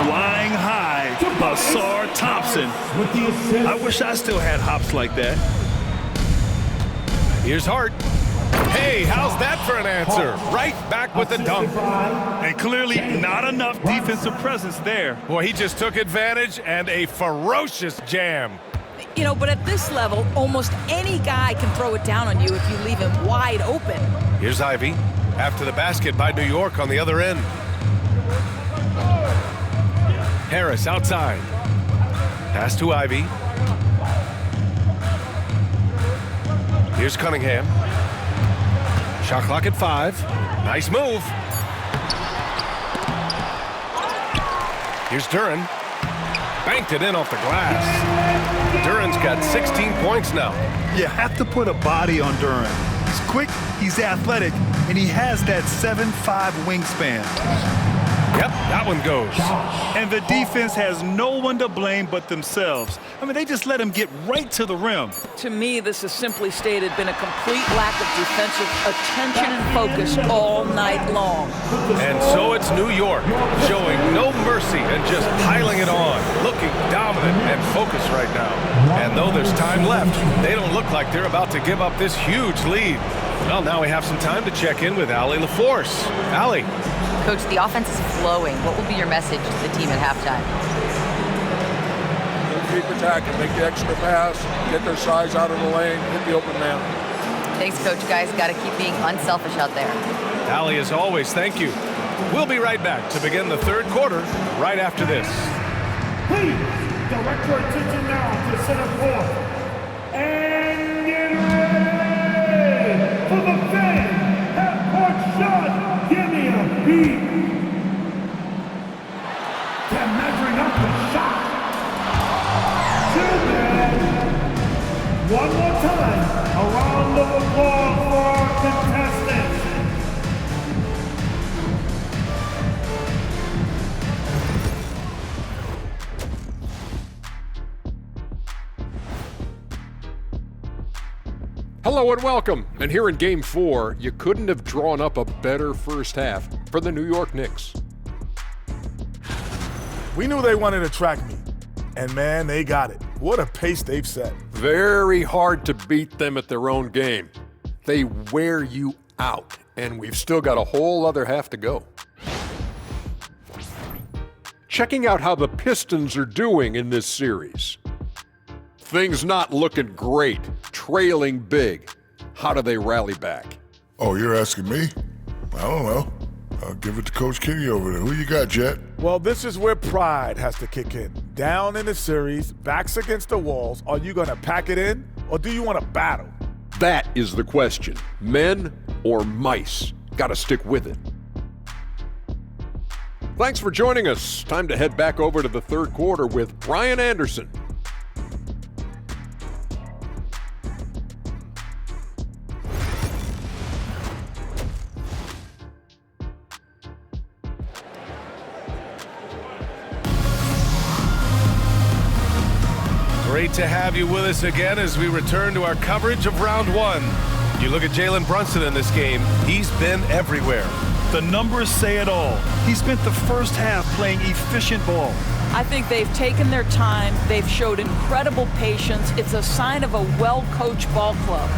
Flying high, Basar Thompson. I wish I still had hops like that. Here's Hart. Hey, how's that for an answer? Right back with the dunk. And clearly not enough defensive presence there. Boy, he just took advantage and a ferocious jam. You know, but at this level, almost any guy can throw it down on you if you leave him wide open. Here's Ivey. After the basket by New York on the other end. Harris outside. Pass to Ivey. Here's Cunningham. Shot clock at 5. Nice move. Here's Duren. Banked it in off the glass. Duren's got 16 points now. You have to put a body on Duren. He's quick, he's athletic, and he has that 7'5" wingspan. Yep, that one goes. And the defense has no one to blame but themselves. I mean, they just let him get right to the rim. To me, this has simply stated been a complete lack of defensive attention and focus all night long. And so it's New York, showing no mercy and just piling it on, looking dominant and focused right now. And though there's time left, they don't look like they're about to give up this huge lead. Well, now we have some time to check in with Allie LaForce. Allie. Coach, the offense is flowing. What will be your message to the team at halftime? Keep attacking, make the extra pass, get their size out of the lane, hit the open man. Thanks, Coach. Guys, got to keep being unselfish out there. Allie, as always, thank you. We'll be right back to begin the third quarter right after this. Please direct your attention now to center court. And get ready for the fan half-court shot. Give me a beat. They're measuring up the shot. Too bad. One more time. A round of applause for our contestants. Hello and welcome. And here in Game 4, you couldn't have drawn up a better first half for the New York Knicks. We knew they wanted a track meet, and man, they got it. What a pace they've set. Very hard to beat them at their own game. They wear you out, and we've still got a whole other half to go. Checking out how the Pistons are doing in this series. Things not looking great, trailing big. How do they rally back? Oh, you're asking me? I don't know. I'll give it to Coach Kenny over there. Who you got, Jet? Well, this is where pride has to kick in. Down in the series, backs against the walls. Are you going to pack it in, or do you want to battle? That is the question. Men or mice? Got to stick with it. Thanks for joining us. Time to head back over to the third quarter with Brian Anderson. Great to have you with us again as we return to our coverage of round one. You look at Jalen Brunson in this game, he's been everywhere. The numbers say it all. He spent the first half playing efficient ball. I think they've taken their time. They've showed incredible patience. It's a sign of a well-coached ball club.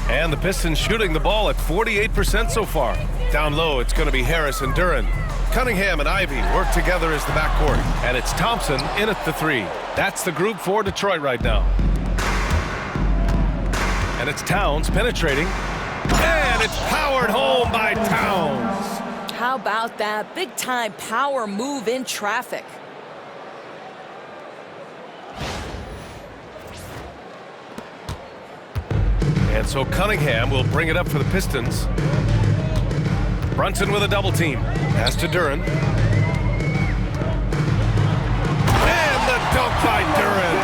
And the Pistons shooting the ball at 48% so far. Down low, it's going to be Harris and Duren. Cunningham and Ivey work together as the backcourt. And it's Thompson in at the 3. That's the group for Detroit right now. And it's Towns penetrating. And it's powered home by Towns. How about that? Big-time power move in traffic. And so Cunningham will bring it up for the Pistons. Brunson with a double team. Pass to Duren. And the dunk by Duren.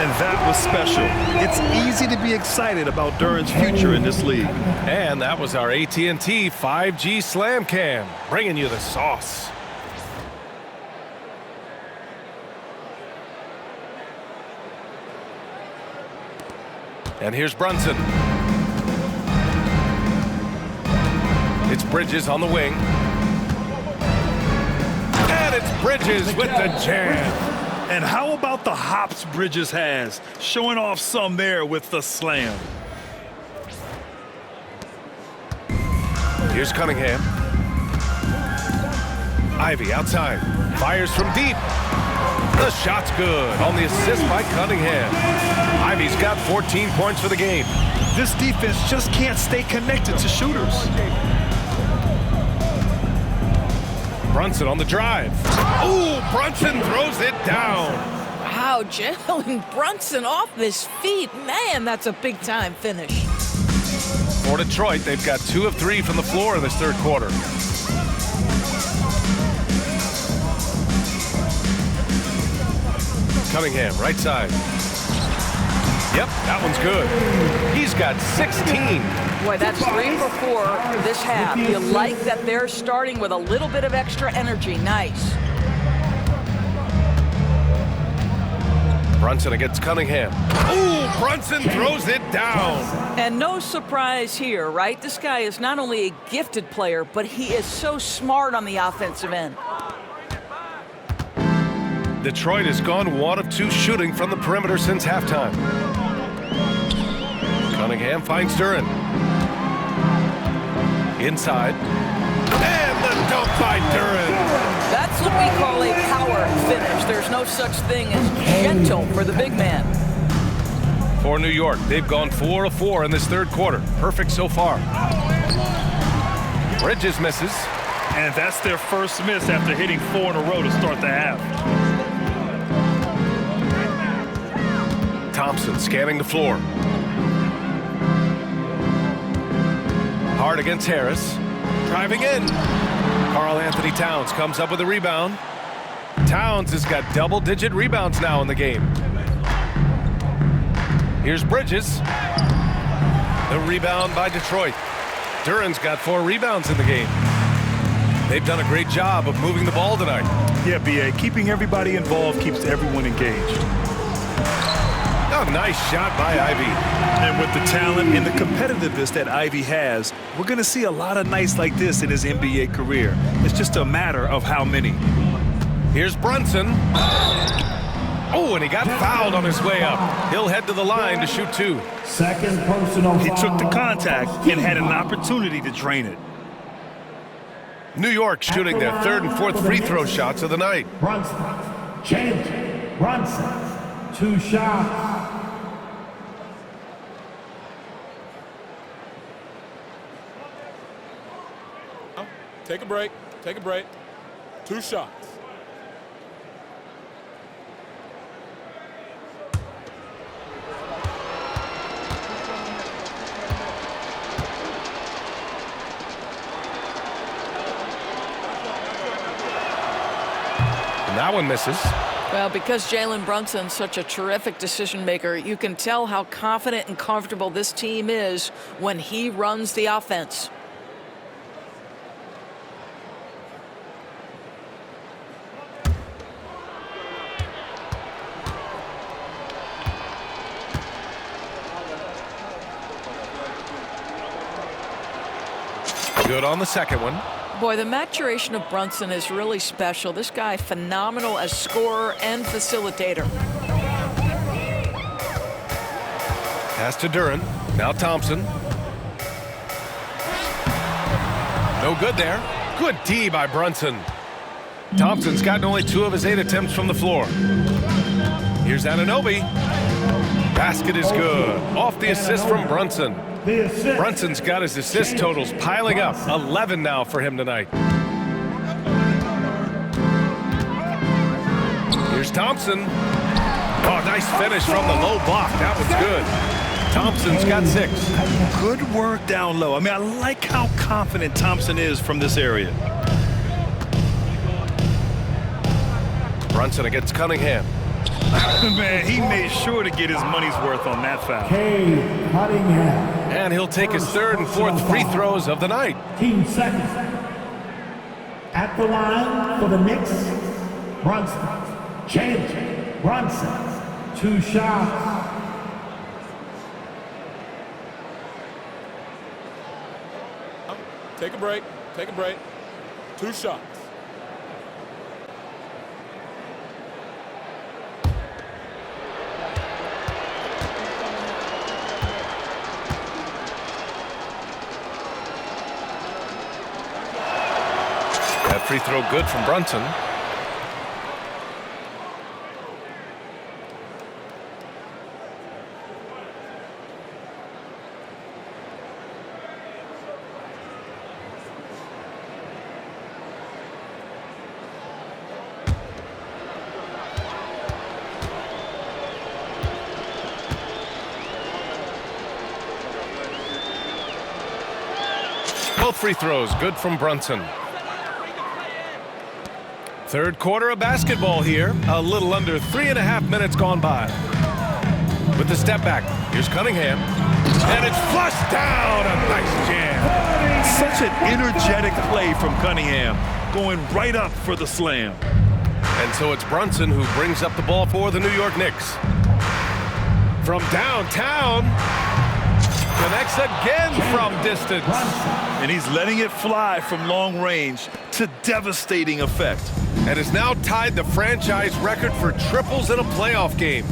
And that was special. It's easy to be excited about Duren's future in this league. And that was our AT&T 5G Slam Cam, bringing you the sauce. And here's Brunson. It's Bridges on the wing. And it's Bridges with the jam. And how about the hops Bridges has? Showing off some there with the slam. Here's Cunningham. Ivey outside. Fires from deep. The shot's good on the assist by Cunningham. Ivey's got 14 points for the game. This defense just can't stay connected to shooters. Brunson on the drive. Ooh, Brunson throws it down. Wow, Jalen Brunson off his feet. Man, that's a big-time finish. For Detroit, they've got 2 of 3 from the floor in this third quarter. Cunningham, right side. Yep, that one's good. He's got 16. Boy, that's 3 for 4 this half. You like that they're starting with a little bit of extra energy. Nice. Brunson against Cunningham. Ooh, Brunson throws it down. And no surprise here, right? This guy is not only a gifted player, but he is so smart on the offensive end. Detroit has gone 1 of 2 shooting from the perimeter since halftime. Cunningham finds Duren. Inside. And the dunk by Duren. That's what we call a power finish. There's no such thing as gentle for the big man. For New York, they've gone 4 of 4 in this third quarter. Perfect so far. Bridges misses. And that's their first miss after hitting 4 in a row to start the half. Thompson scanning the floor. Hard against Harris. Driving in. Karl Anthony Towns comes up with a rebound. Towns has got double-digit rebounds now in the game. Here's Bridges. The rebound by Detroit. Duren's got 4 rebounds in the game. They've done a great job of moving the ball tonight. Yeah, B.A. Keeping everybody involved keeps everyone engaged. A nice shot by Ivey. And with the talent and the competitiveness that Ivey has, we're going to see a lot of nights like this in his NBA career. It's just a matter of how many. Here's Brunson. Oh, and he got fouled on his way up. He'll head to the line to shoot 2. Second personal He foul. took the contact and had an opportunity to drain it. New York shooting their 3rd and 4th free throw shots of the night. Brunson, change, Brunson, 2 shots. Take a break. Take a break. 2 shots. And that one misses. Well, because Jalen Brunson's such a terrific decision maker, you can tell how confident and comfortable this team is when he runs the offense. Good on the second one. Boy, the maturation of Brunson is really special. This guy, phenomenal as scorer and facilitator. Pass to Duren. Now Thompson. No good there. Good D by Brunson. Thompson's gotten only 2 of his 8 attempts from the floor. Here's Anunoby. Basket is good. Off the assist from Brunson. Brunson's got his assist totals piling up. 11 now for him tonight. Here's Thompson. Oh, nice finish from the low block. That was good. Thompson's got 6. Good work down low. I mean, I like how confident Thompson is from this area. Brunson against Cunningham. Man, he made sure to get his money's worth on that foul. Cunningham. And he'll take his 3rd and 4th free throws of the night. Team second. At the line for the Knicks, Brunson. Change, Brunson. 2 shots. Take a break. Take a break. 2 shots. free throw good from Brunson. Both free throws good from Brunson. Third quarter of basketball here. A little under 3.5 minutes gone by. With the step back, here's Cunningham. And it's flushed down. A nice jam. Such an energetic play from Cunningham, going right up for the slam. And so it's Brunson who brings up the ball for the New York Knicks. From downtown. Connects again from distance. And he's letting it fly from long range to devastating effect. And has now tied the franchise record for triples in a playoff game.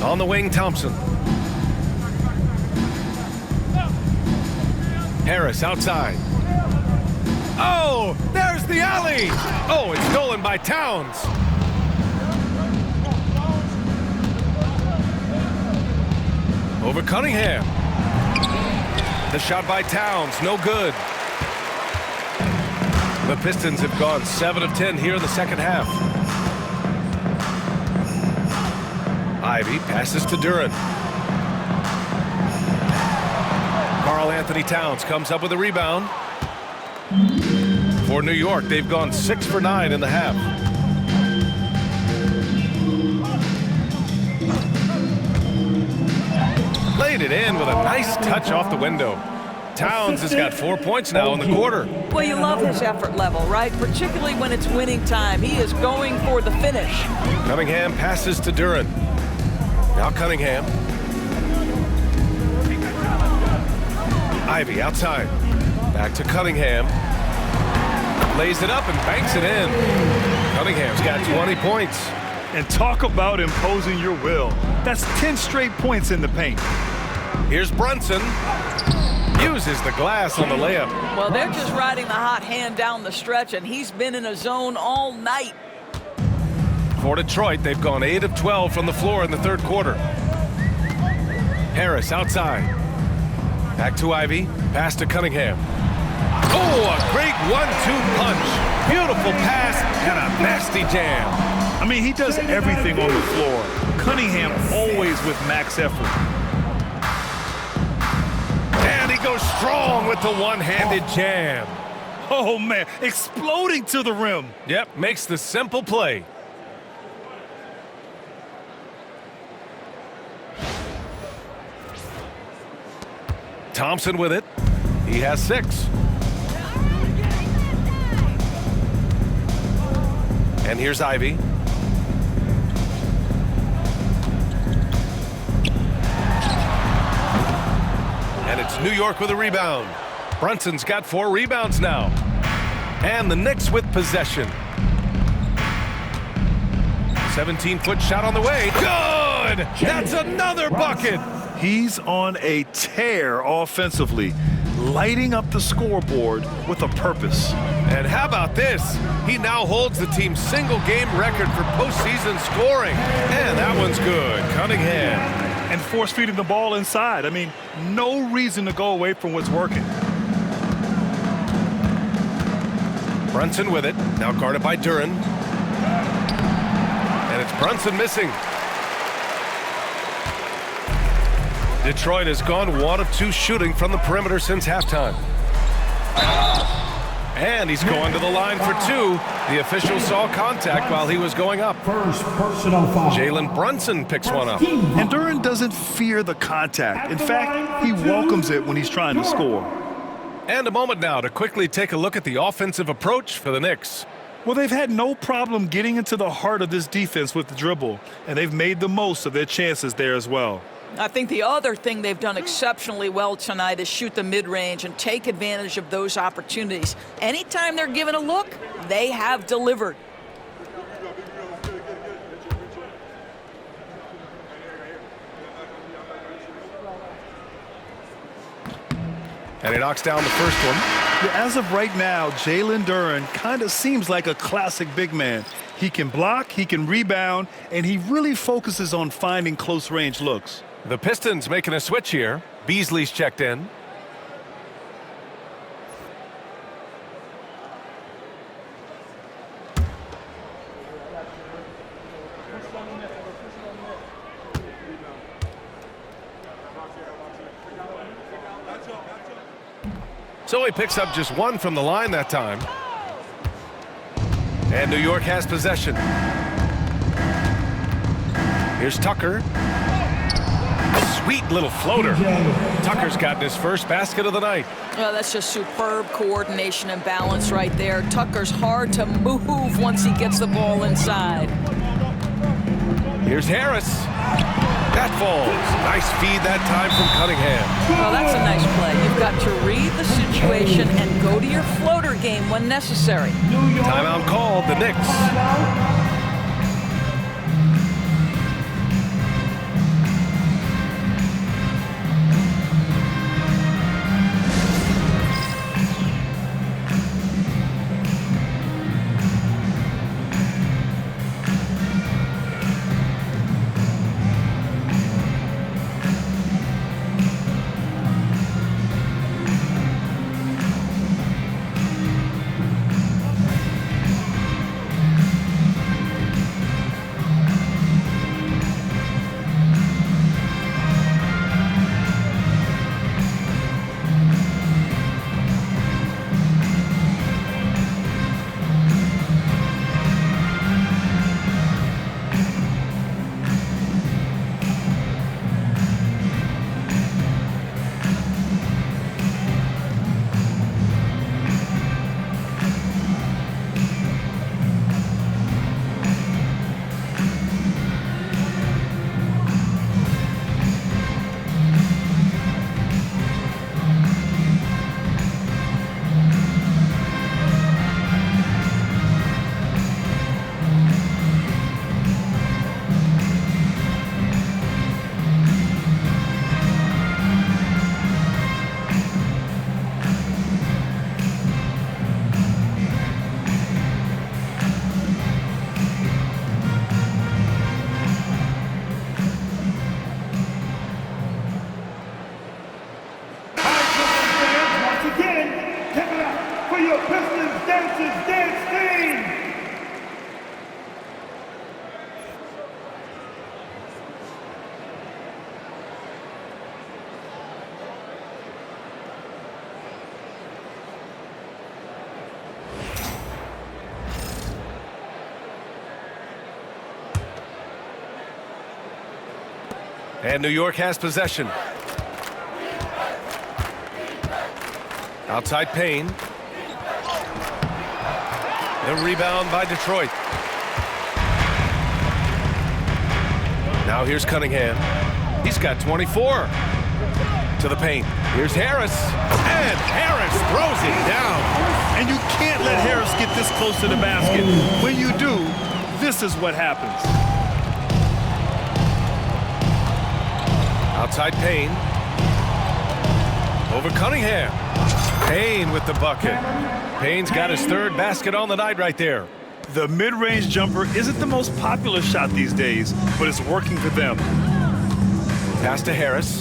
On the wing, Thompson. Harris outside. Oh, there's the alley. Oh, it's stolen by Towns. Over Cunningham. The shot by Towns, no good. The Pistons have gone 7 of 10 here in the second half. Ivey passes to Duren. Karl-Anthony Towns comes up with a rebound. For New York, they've gone 6 for 9 in the half. Laid it in with a nice touch off the window. Towns has got 4 points now in the quarter. Well, you love his effort level, right? Particularly when it's winning time. He is going for the finish. Cunningham passes to Duren. Now Cunningham. Ivey outside. Back to Cunningham. Lays it up and banks it in. Cunningham's got 20 points. And talk about imposing your will. That's 10 straight points in the paint. Here's Brunson. Uses the glass on the layup. Well, they're just riding the hot hand down the stretch, and he's been in a zone all night. For Detroit, they've gone 8 of 12 from the floor in the third quarter. Harris outside. Back to Ivey. Pass to Cunningham. Oh, a great 1-2 punch. Beautiful pass and a nasty jam. I mean, he does everything on the floor. Cunningham always with max effort. And he goes strong with the one-handed jam. Oh, man, exploding to the rim. Yep, makes the simple play. Thompson with it. He has 6. And here's Ivey. And it's New York with a rebound. Brunson's got 4 rebounds now. And the Knicks with possession. 17-foot shot on the way. Good! That's another bucket! He's on a tear offensively, lighting up the scoreboard with a purpose. And how about this? He now holds the team's single-game record for postseason scoring. And that one's good. Cunningham. And force-feeding the ball inside. I mean, no reason to go away from what's working. Brunson with it. Now guarded by Duren. And it's Brunson missing. Detroit has gone 1 of 2 shooting from the perimeter since halftime. And he's going to the line for 2. The official saw contact while he was going up. First personal foul. Jalen Brunson picks one up. And Duren doesn't fear the contact. In fact, he welcomes it when he's trying to score. And a moment now to quickly take a look at the offensive approach for the Knicks. Well, they've had no problem getting into the heart of this defense with the dribble, and they've made the most of their chances there as well. I think the other thing they've done exceptionally well tonight is shoot the mid-range and take advantage of those opportunities. Anytime they're given a look, they have delivered. And he knocks down the first one. Yeah, as of right now, Jalen Duren kind of seems like a classic big man. He can block, he can rebound, and he really focuses on finding close-range looks. The Pistons making a switch here. Beasley's checked in. So he picks up just one from the line that time. And New York has possession. Here's Tucker. Sweet little floater. Tucker's gotten his first basket of the night. Oh, that's just superb coordination and balance right there. Tucker's hard to move once he gets the ball inside. Here's Harris. That falls. Nice feed that time from Cunningham. Well, that's a nice play. You've got to read the situation and go to your floater game when necessary. Timeout called, the Knicks. And New York has possession. Outside Payne. The rebound by Detroit. Now here's Cunningham. He's got 24. To the paint. Here's Harris. And Harris throws it down. And you can't let Harris get this close to the basket. When you do, this is what happens. Outside Payne. Over Cunningham. Payne with the bucket. Payne's got his third basket on the night right there. The mid-range jumper isn't the most popular shot these days, but it's working for them. Pass to Harris.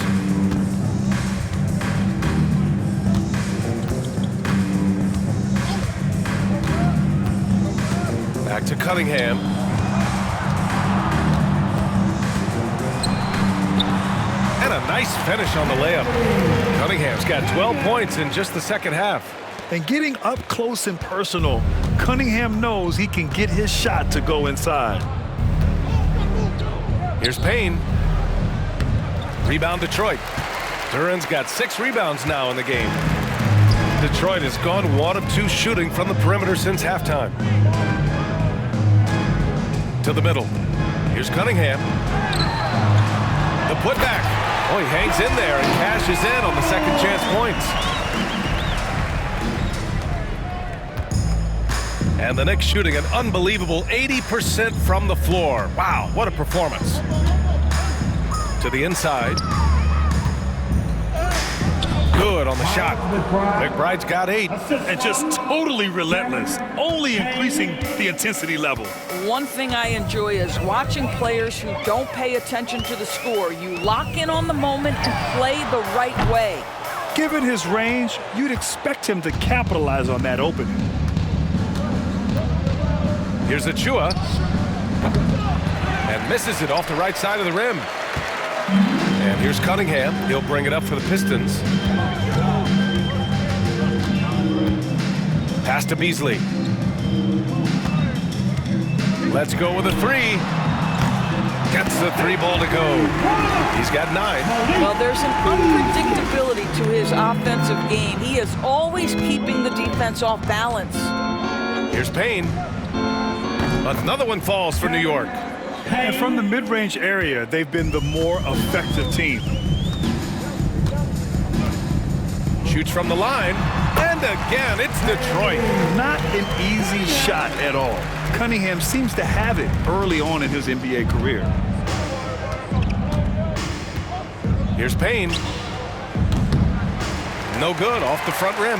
Back to Cunningham. And a nice finish on the layup. Cunningham's got 12 points in just the second half. And getting up close and personal, Cunningham knows he can get his shot to go inside. Here's Payne. Rebound Detroit. Duren's got 6 rebounds now in the game. Detroit has gone 1 of 2 shooting from the perimeter since halftime. To the middle. Here's Cunningham. The putback. Oh, he hangs in there and cashes in on the second chance points. And the Knicks shooting an unbelievable 80% from the floor. Wow, what a performance. To the inside. good on the shot. McBride's got 8. And just totally relentless, only increasing the intensity level. One thing I enjoy is watching players who don't pay attention to the score. You lock in on the moment and play the right way. Given his range, you'd expect him to capitalize on that opening. Here's Achua. And misses it off the right side of the rim. And here's Cunningham. He'll bring it up for the Pistons. Pass to Beasley. Let's go with a 3. Gets the 3 ball to go. He's got 9. Well, there's an unpredictability to his offensive game. He is always keeping the defense off balance. Here's Payne. Another one falls for New York. And from the mid-range area, they've been the more effective team. Shoots from the line. And again, it's Detroit. Not an easy shot at all. Cunningham seems to have it early on in his NBA career. Here's Payne. No good off the front rim.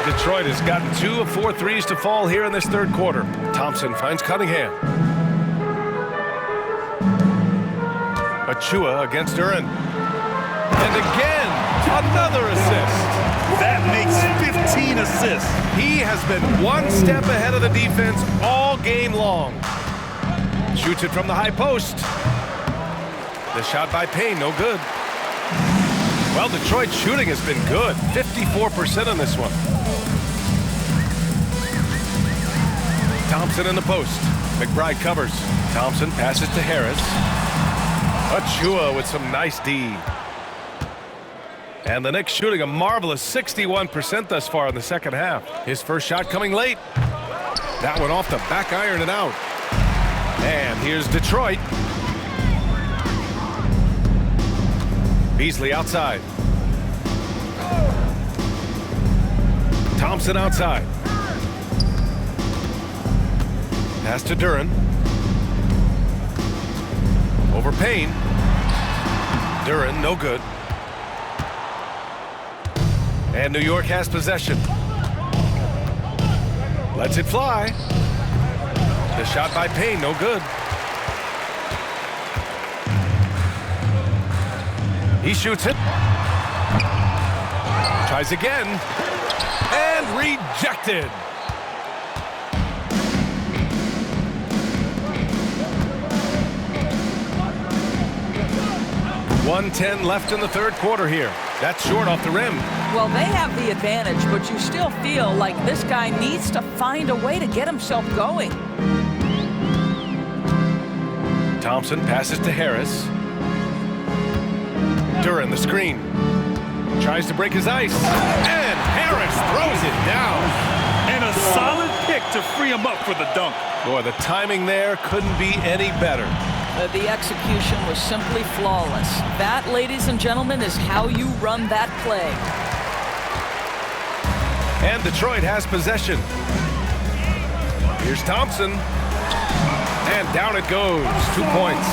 Detroit has gotten 2 of 4 threes to fall here in this third quarter. Thompson finds Cunningham. Achua against Duren. And again, another assist. That makes 15 assists. He has been one step ahead of the defense all game long. Shoots it from the high post. The shot by Payne, no good. Well, Detroit's shooting has been good. 54% on this one. Thompson in the post. McBride covers. Thompson passes to Harris. Achua with some nice D. And the Knicks shooting a marvelous 61% thus far in the second half. His first shot coming late. That one off the back iron and out. And here's Detroit. Beasley outside. Thompson outside. Pass to Duren. Over Payne. Duren, no good. And New York has possession. Lets it fly. The shot by Payne, no good. He shoots it. Tries again. And rejected. .110 left in the third quarter here. That's short off the rim. Well, they have the advantage, but you still feel like this guy needs to find a way to get himself going. Thompson passes to Harris. Duren, the screen. Tries to break his ice. And Harris throws it down. And a solid pick to free him up for the dunk. Boy, the timing there couldn't be any better. The execution was simply flawless. That, ladies and gentlemen, is how you run that play. And Detroit has possession. Here's Thompson. And down it goes. 2 points.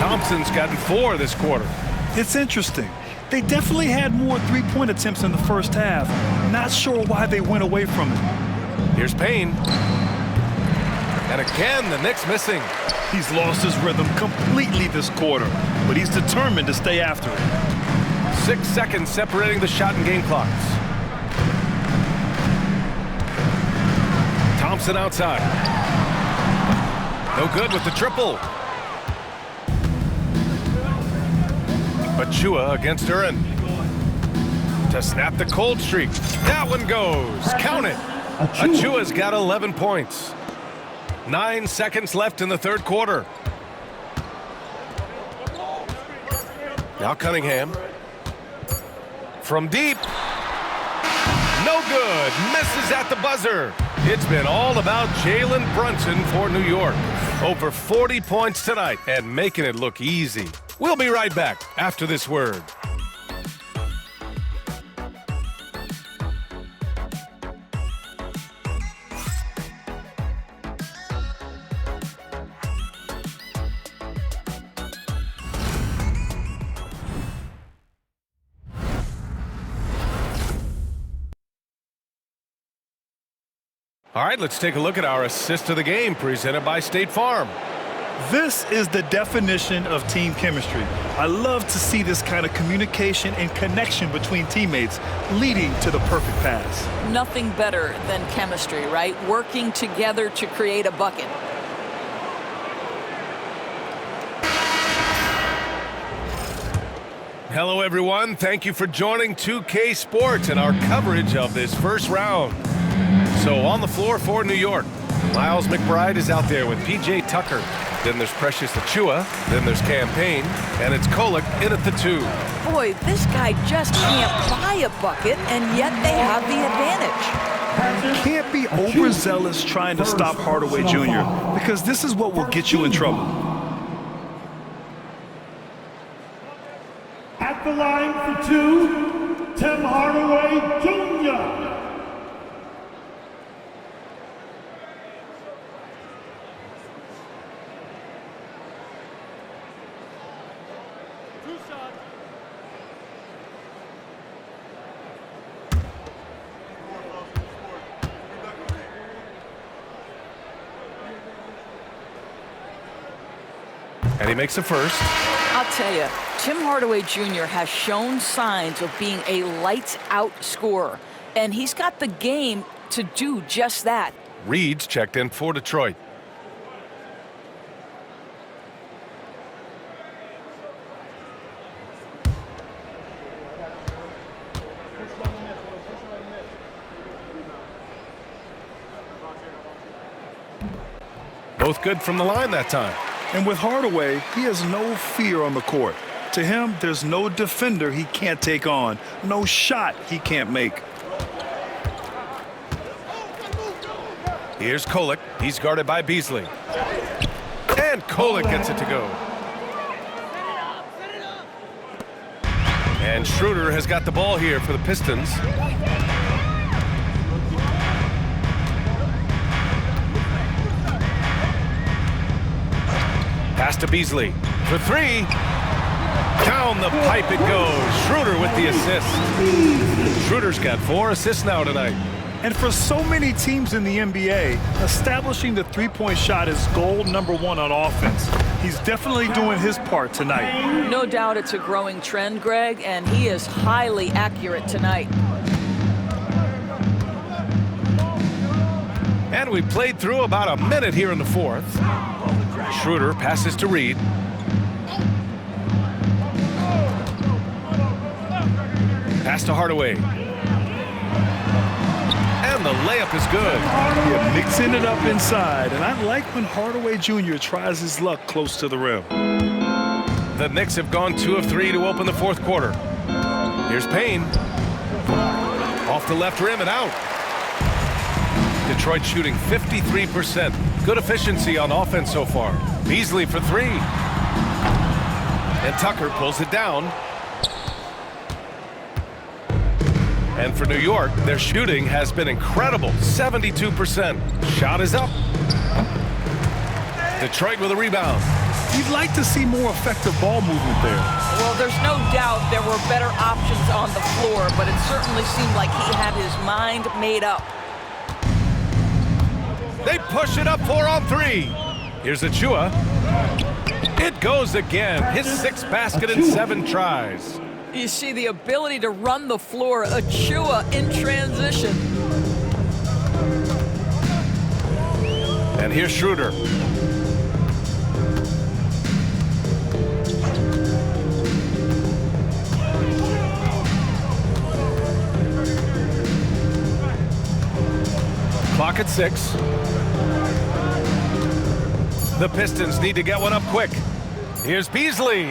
Thompson's gotten 4 this quarter. It's interesting. They definitely had more three-point attempts in the first half. Not sure why they went away from it. Here's Payne. And again, the Knicks missing. He's lost his rhythm completely this quarter, but he's determined to stay after it. 6 seconds separating the shot and game clocks. Thompson outside. No good with the triple. Achua against Duren. To snap the cold streak. That one goes. Count it. Achua's got 11 points. 9 seconds left in the third quarter. Now Cunningham. From deep. No good. Misses at the buzzer. It's been all about Jalen Brunson for New York. Over 40 points tonight and making it look easy. We'll be right back after this word. All right, let's take a look at our assist of the game presented by State Farm. This is the definition of team chemistry. I love to see this kind of communication and connection between teammates leading to the perfect pass. Nothing better than chemistry, right? Working together to create a bucket. Hello, everyone. Thank you for joining 2K Sports and our coverage of this first round. So on the floor for New York, Miles McBride is out there with P.J. Tucker. Then there's Precious Achiuwa. Then there's Campaign. And it's Kolek in at the 2. Boy, this guy just can't buy a bucket, and yet they have the advantage. Can't be overzealous trying to stop Hardaway Jr. because this is what will get you in trouble. At the line for 2, Tim Hardaway Jr. And he makes the first. I'll tell you, Tim Hardaway Jr. has shown signs of being a lights-out scorer, and he's got the game to do just that. Reed's checked in for Detroit. Both good from the line that time. And with Hardaway, he has no fear on the court. To him, there's no defender he can't take on, no shot he can't make. Here's Kolek. He's guarded by Beasley. And Kolek gets it to go. And Schroeder has got the ball here for the Pistons. Pass to Beasley for 3. Down the pipe it goes. Schroeder with the assist. Schroeder's got 4 assists now tonight. And for so many teams in the NBA, establishing the three-point shot is goal number 1 on offense. He's definitely doing his part tonight. No doubt it's a growing trend, Greg, and he is highly accurate tonight. And we played through about a minute here in the 4th. Schroeder passes to Reed. Pass to Hardaway. And the layup is good. Yeah, mixing it up inside. And I like when Hardaway Jr. tries his luck close to the rim. The Knicks have gone 2 of 3 to open the 4th quarter. Here's Payne. Off the left rim and out. Detroit shooting 53%. Good efficiency on offense so far. Beasley for 3. And Tucker pulls it down. And for New York, their shooting has been incredible, 72%. Shot is up. Detroit with a rebound. You'd like to see more effective ball movement there. Well, there's no doubt there were better options on the floor, but it certainly seemed like he had his mind made up. They push it up 4 on 3. Here's Achiuwa. It goes again. His 6th basket in 7 tries. You see the ability to run the floor. Achiuwa in transition. And here's Schroeder. Clock at 6. The Pistons need to get one up quick. Here's Beasley.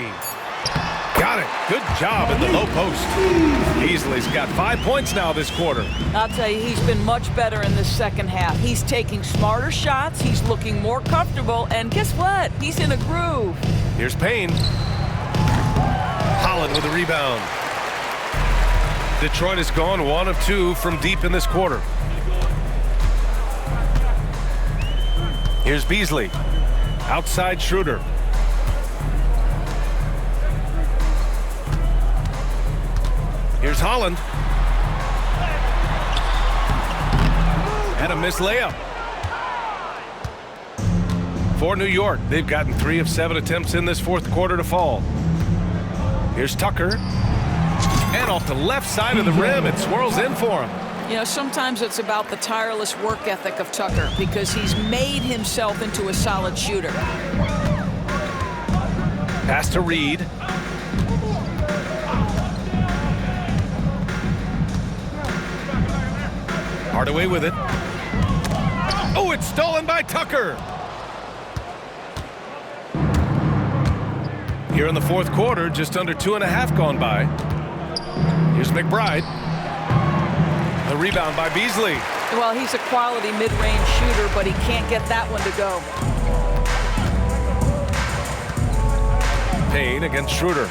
Got it. Good job at the low post. Beasley's got 5 points now this quarter. I'll tell you, he's been much better in the second half. He's taking smarter shots. He's looking more comfortable. And guess what? He's in a groove. Here's Payne. Holland with a rebound. Detroit has gone 1 of 2 from deep in this quarter. Here's Beasley. Outside Schroeder. Here's Holland. And a missed layup. For New York, they've gotten 3 of 7 attempts in this fourth quarter to fall. Here's Tucker. And off the left side of the rim, it swirls in for him. You know, sometimes it's about the tireless work ethic of Tucker because he's made himself into a solid shooter. Pass to Reed. Hardaway with it. Oh, it's stolen by Tucker. Here in the fourth quarter, just under 2.5 gone by. Here's McBride. The rebound by Beasley. Well, he's a quality mid-range shooter, but he can't get that one to go. Payne against Schroeder.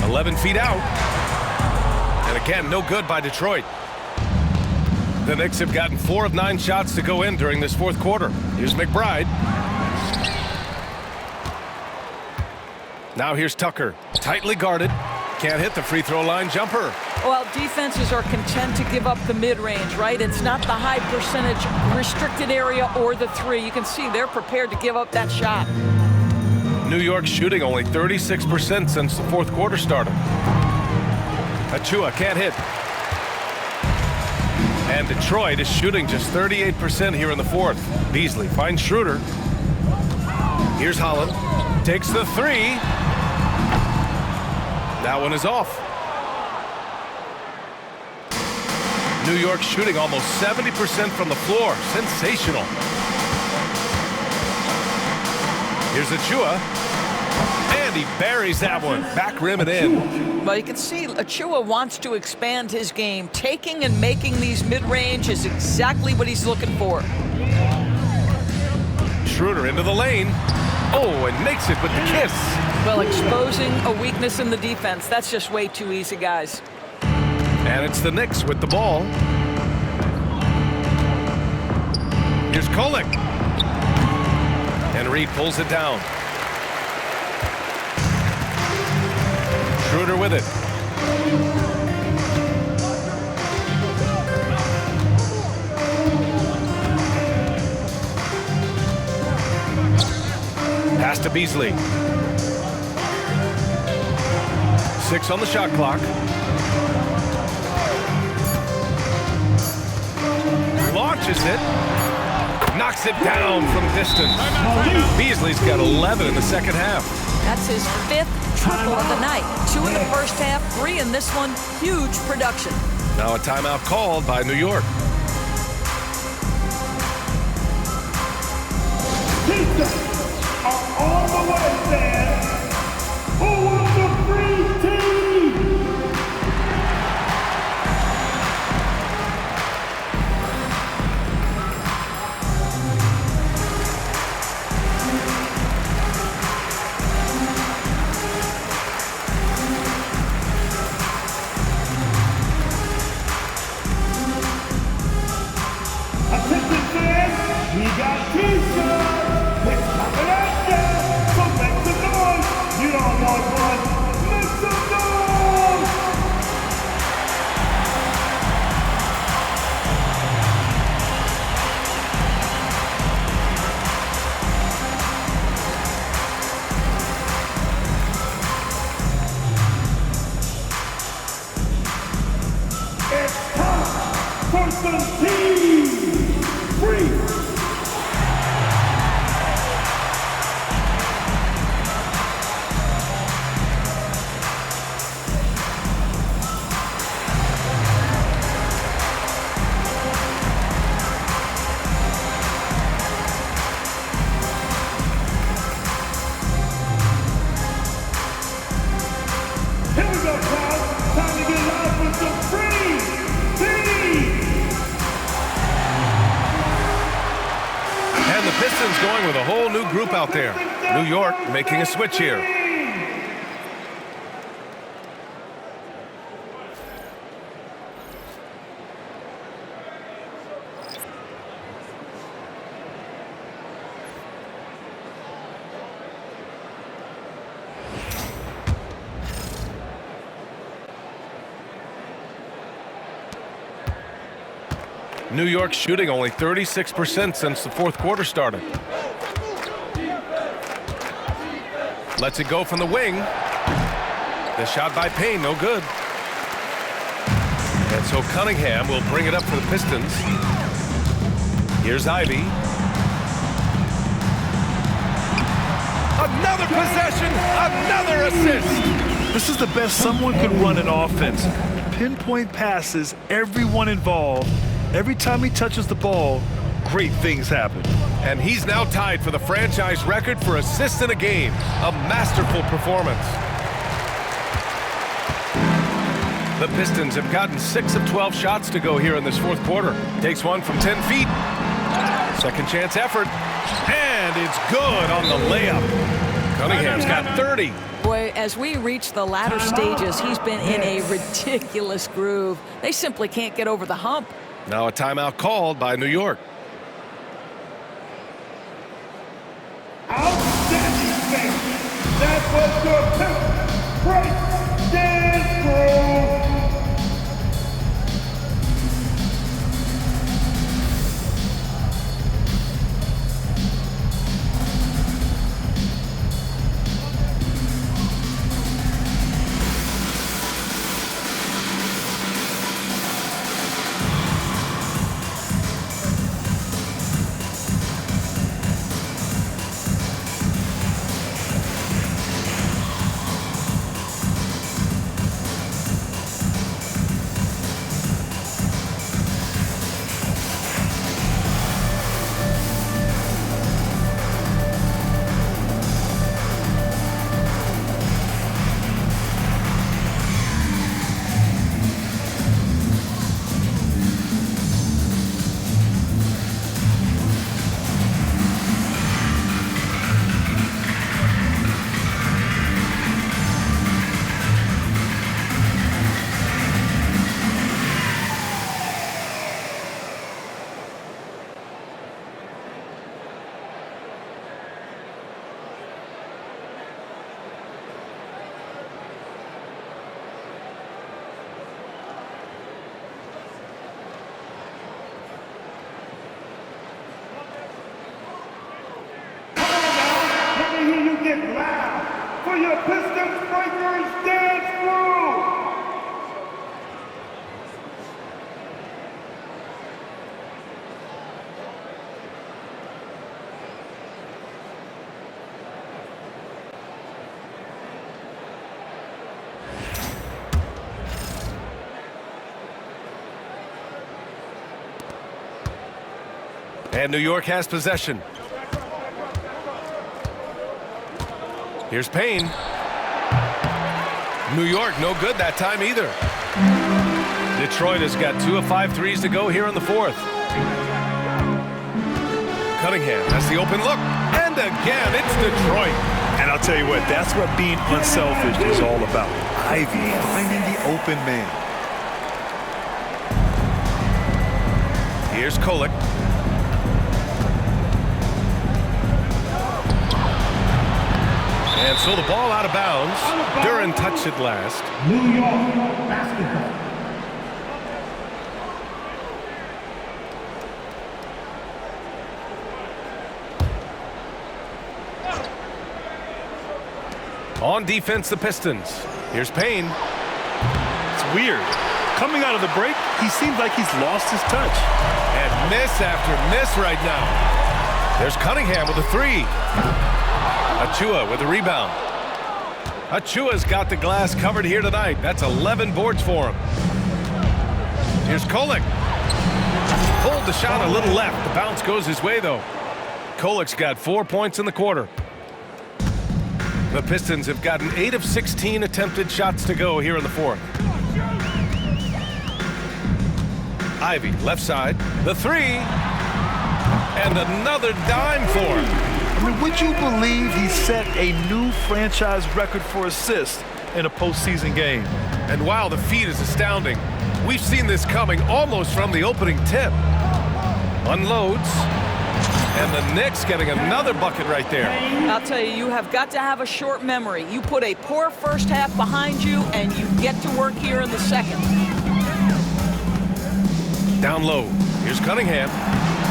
"11 feet out. And again, no good by Detroit. The Knicks have gotten 4 of 9 shots to go in during this fourth quarter. Here's McBride. Now here's Tucker. Tightly guarded. Can't hit the free throw line jumper. Well, defenses are content to give up the mid-range, right? It's not the high percentage restricted area or the 3. You can see they're prepared to give up that shot. New York shooting only 36% since the fourth quarter started. Achua can't hit. And Detroit is shooting just 38% here in the fourth. Beasley finds Schroeder. Here's Holland. Takes the 3. That one is off. New York shooting almost 70% from the floor. Sensational. Here's Achua. And he buries that one. Back rim and in. Well, you can see Achua wants to expand his game. Taking and making these mid-range is exactly what he's looking for. Schroeder into the lane. Oh, and makes it with the kiss. Well, exposing a weakness in the defense. That's just way too easy, guys. And it's the Knicks with the ball. Here's Kolek. And Reed pulls it down. Schroeder with it. Pass to Beasley. 6 on the shot clock. Launches it. Knocks it down from distance. Beasley's got 11 in the second half. That's his 5th triple of the night. 2 in the first half, 3 in this one. Huge production. Now a timeout called by New York. Are on the way, fans. Who wants the free team? Attention, fans. We got t-shirts. It's coming at ya! So make some noise! You don't want one! Make some noise! It's time for some team free! Here we go, crowd. Time to get live with some free teams. And the Pistons going with a whole new group out there. New York making a switch here. New York shooting only 36% since the fourth quarter started. Lets it go from the wing. The shot by Payne, no good. And so Cunningham will bring it up for the Pistons. Here's Ivey. Another possession, another assist. This is the best someone could run an offense. Pinpoint passes, everyone involved. Every time he touches the ball, great things happen. And he's now tied for the franchise record for assists in a game. A masterful performance. The Pistons have gotten 6 of 12 shots to go here in this fourth quarter. Takes one from 10 feet. Second chance effort. And it's good on the layup. Cunningham's got 30. Boy, as we reach the latter stages, he's been in a ridiculous groove. They simply can't get over the hump. Now a timeout called by New York. Outstanding finish. That was your pick. Break dance crew. Get loud for your Pistons Breakers dance crew! And New York has possession. Here's Payne. New York, no good that time either. Detroit has got 2 of 5 threes to go here in the fourth. Cunningham has the open look. And again, it's Detroit. And I'll tell you what, that's what being unselfish is all about. Ivey finding the open man. Here's Kolek. And so the ball out of bounds. Duren touched it last. New York basketball. On defense, the Pistons. Here's Payne. It's weird. Coming out of the break, he seems like he's lost his touch. And miss after miss right now. There's Cunningham with a 3. Achua with a rebound. Achua's got the glass covered here tonight. That's 11 boards for him. Here's Kolek. Pulled the shot a little left. The bounce goes his way, though. Kolek's got 4 points in the quarter. The Pistons have gotten 8 of 16 attempted shots to go here in the fourth. Ivey, left side. The 3. And another dime for him. I mean, would you believe he set a new franchise record for assists in a postseason game? And wow, the feat is astounding. We've seen this coming almost from the opening tip. Unloads. And the Knicks getting another bucket right there. I'll tell you, you have got to have a short memory. You put a poor first half behind you, and you get to work here in the second. Down low. Here's Cunningham.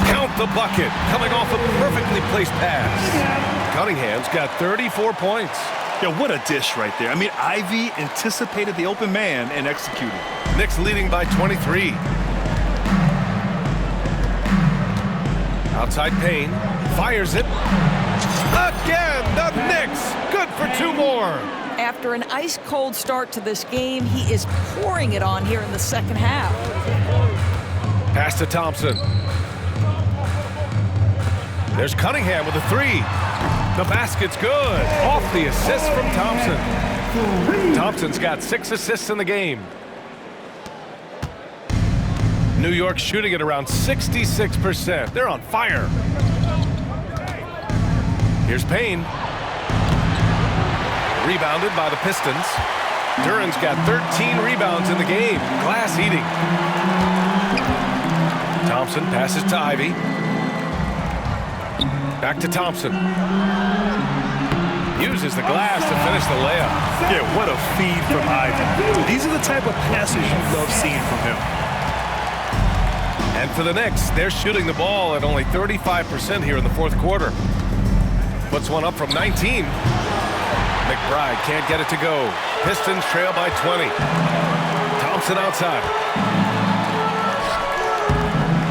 Count the bucket. Coming off a perfectly placed pass. Cunningham's got 34 points. Yeah, what a dish right there. I mean, Ivey anticipated the open man and executed. Knicks leading by 23. Outside Payne. Fires it. Again, the Knicks. Good for 2 more. After an ice-cold start to this game, he is pouring it on here in the second half. Pass to Thompson. There's Cunningham with a 3. The basket's good. Off the assist from Thompson. Thompson's got 6 assists in the game. New York shooting at around 66%. They're on fire. Here's Payne. Rebounded by the Pistons. Duran's got 13 rebounds in the game. Glass eating. Thompson passes to Ivey. Back to Thompson. Uses the glass to finish the layup. Yeah, what a feed from Ivey. These are the type of passes you love seeing from him. And for the Knicks, they're shooting the ball at only 35% here in the fourth quarter. Puts one up from 19. McBride can't get it to go. Pistons trail by 20. Thompson outside.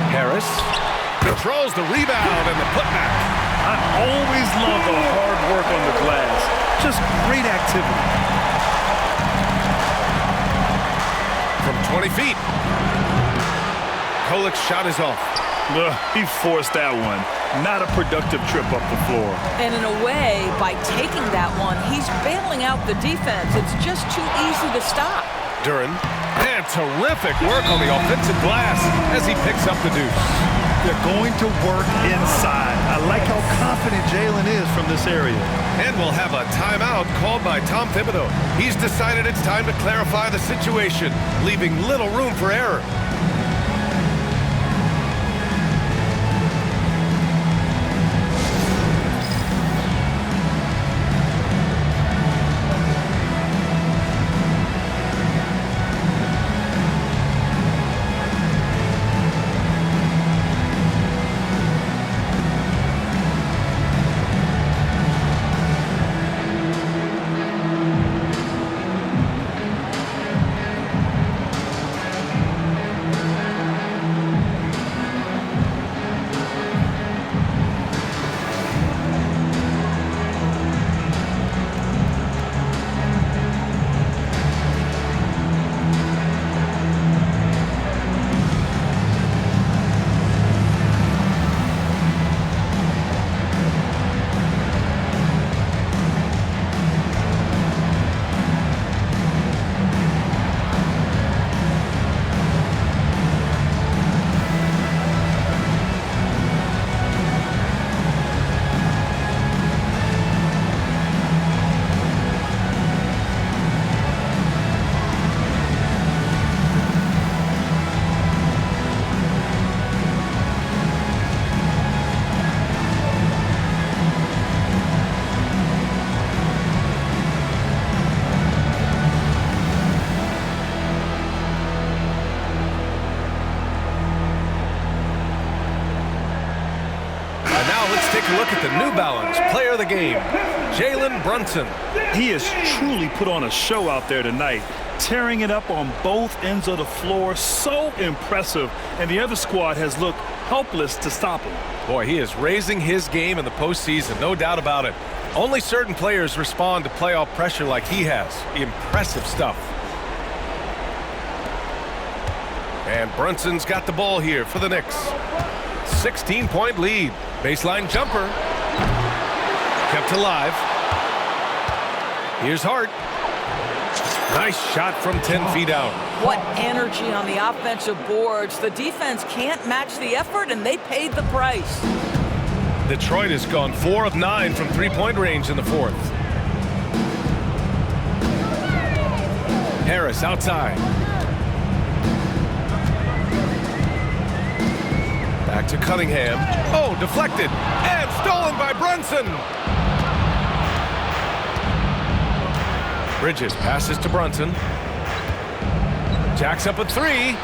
Harris controls the rebound and the putback. I always love the hard work on the glass. Just great activity. From 20 feet. Kolik's shot is off. He forced that one. Not a productive trip up the floor. And in a way, by taking that one, he's bailing out the defense. It's just too easy to stop. Duran. And terrific work on the offensive glass as he picks up the deuce. They're going to work inside. I like how confident Jalen is from this area. And we'll have a timeout called by Tom Thibodeau. He's decided it's time to clarify the situation, leaving little room for error. Look at the New Balance player of the game, Jalen Brunson. He has truly put on a show out there tonight, tearing it up on both ends of the floor. So impressive, and the other squad has looked helpless to stop him. Boy, he is raising his game in the postseason, no doubt about it. Only certain players respond to playoff pressure like he has. Impressive stuff. And Brunson's got the ball here for the Knicks. 16-point lead. Baseline jumper. Kept alive. Here's Hart. Nice shot from 10 feet out. What energy on the offensive boards. The defense can't match the effort, and they paid the price. Detroit has gone 4 of 9 from three-point range in the fourth. Harris outside. Back to Cunningham. Oh, deflected. And stolen by Brunson. Bridges passes to Brunson. Jacks up a 3.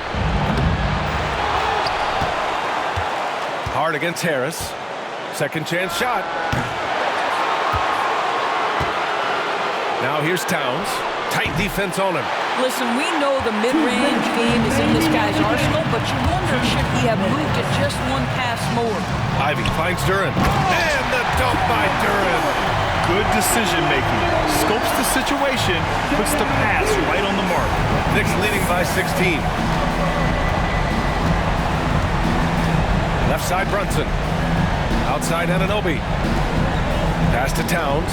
Hard against Harris. Second chance shot. Now here's Towns. Tight defense on him. Listen, we know the mid-range game is in this guy's arsenal, but you wonder should he have moved to just one pass more. Ivey finds Duren. And the dunk by Duren. Good decision-making. Scopes the situation, puts the pass right on the mark. Knicks leading by 16. Left side Brunson. Outside Anunoby. Pass to Towns.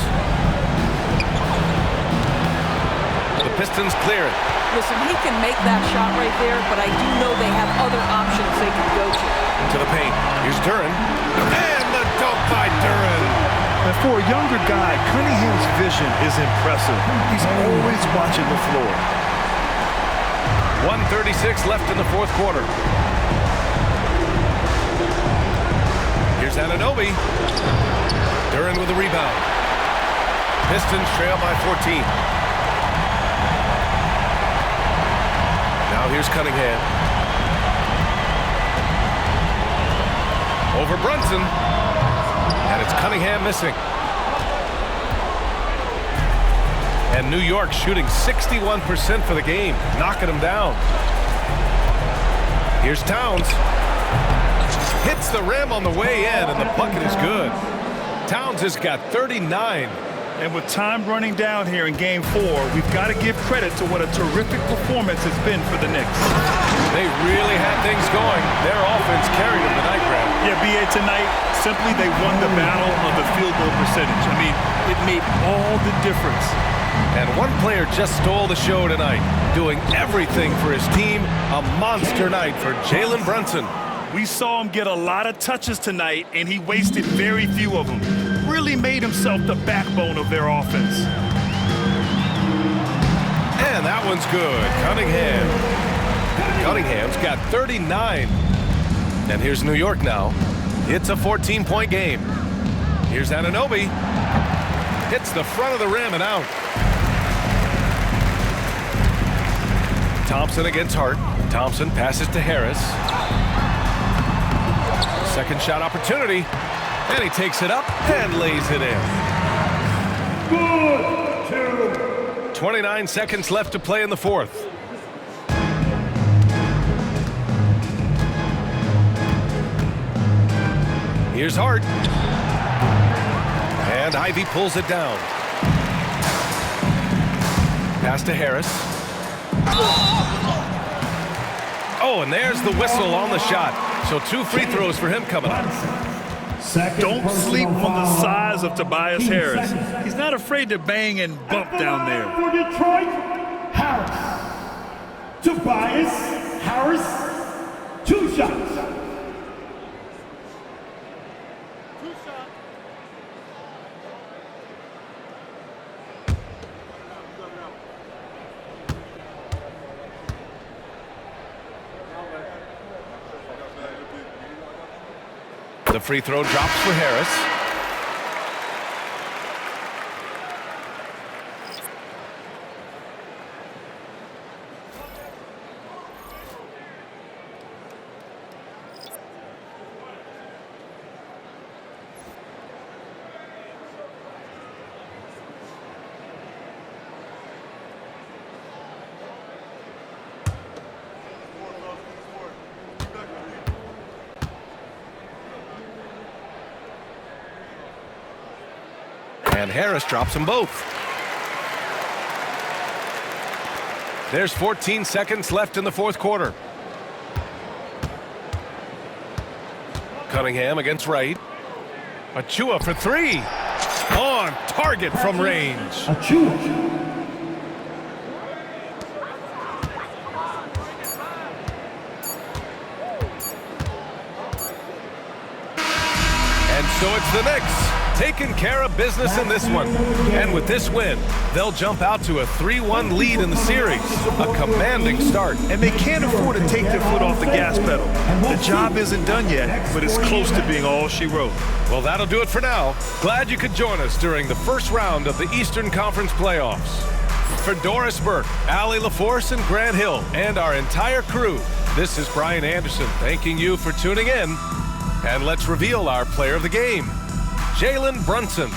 The Pistons clear it. Listen, he can make that shot right there, but I do know they have other options they can go to. To the paint. Here's Duren. And the dunk by Duren. And for a younger guy, Cunningham's vision is impressive. He's always watching the floor. 1:36 left in the fourth quarter. Here's Anunoby. Duren with the rebound. Pistons trail by 14. Now here's Cunningham. Over Brunson. And it's Cunningham missing. And New York shooting 61% for the game, knocking them down. Here's Towns. Hits the rim on the way in, and the bucket is good. Towns has got 39. And with time running down here in Game 4, we've got to give credit to what a terrific performance has been for the Knicks. They really had things going. Their offense carried them tonight, Graham. Yeah, B.A., tonight, simply they won the battle of the field goal percentage. I mean, it made all the difference. And one player just stole the show tonight, doing everything for his team. A monster night for Jalen Brunson. We saw him get a lot of touches tonight, and he wasted very few of them. Really made himself the backbone of their offense. And that one's good. Cunningham's got 39. And here's New York now. It's a 14-point game. Here's Anunoby. Hits the front of the rim and out. Thompson against Hart. Thompson passes to Harris. Second shot opportunity. And he takes it up and lays it in. Good. 29 seconds left to play in the fourth. Here's Hart. And Ivey pulls it down. Pass to Harris. Oh, and there's the whistle on the shot. So 2 free throws for him coming up. Don't sleep on the size of Tobias Harris. He's not afraid to bang and bump down there. For Detroit, Harris. Tobias Harris, 2 shots. The free throw drops for Harris. And Harris drops them both. There's 14 seconds left in the fourth quarter. Cunningham against Wright. Achua for 3. On target from range. Achua. And so it's the Knicks taking care of business in this one. And with this win, they'll jump out to a 3-1 lead in the series. A commanding start. And they can't afford to take their foot off the gas pedal. The job isn't done yet, but it's close to being all she wrote. Well, that'll do it for now. Glad you could join us during the first round of the Eastern Conference playoffs. For Doris Burke, Allie LaForce, and Grant Hill, and our entire crew, this is Brian Anderson thanking you for tuning in. And let's reveal our player of the game, Jalen Brunson.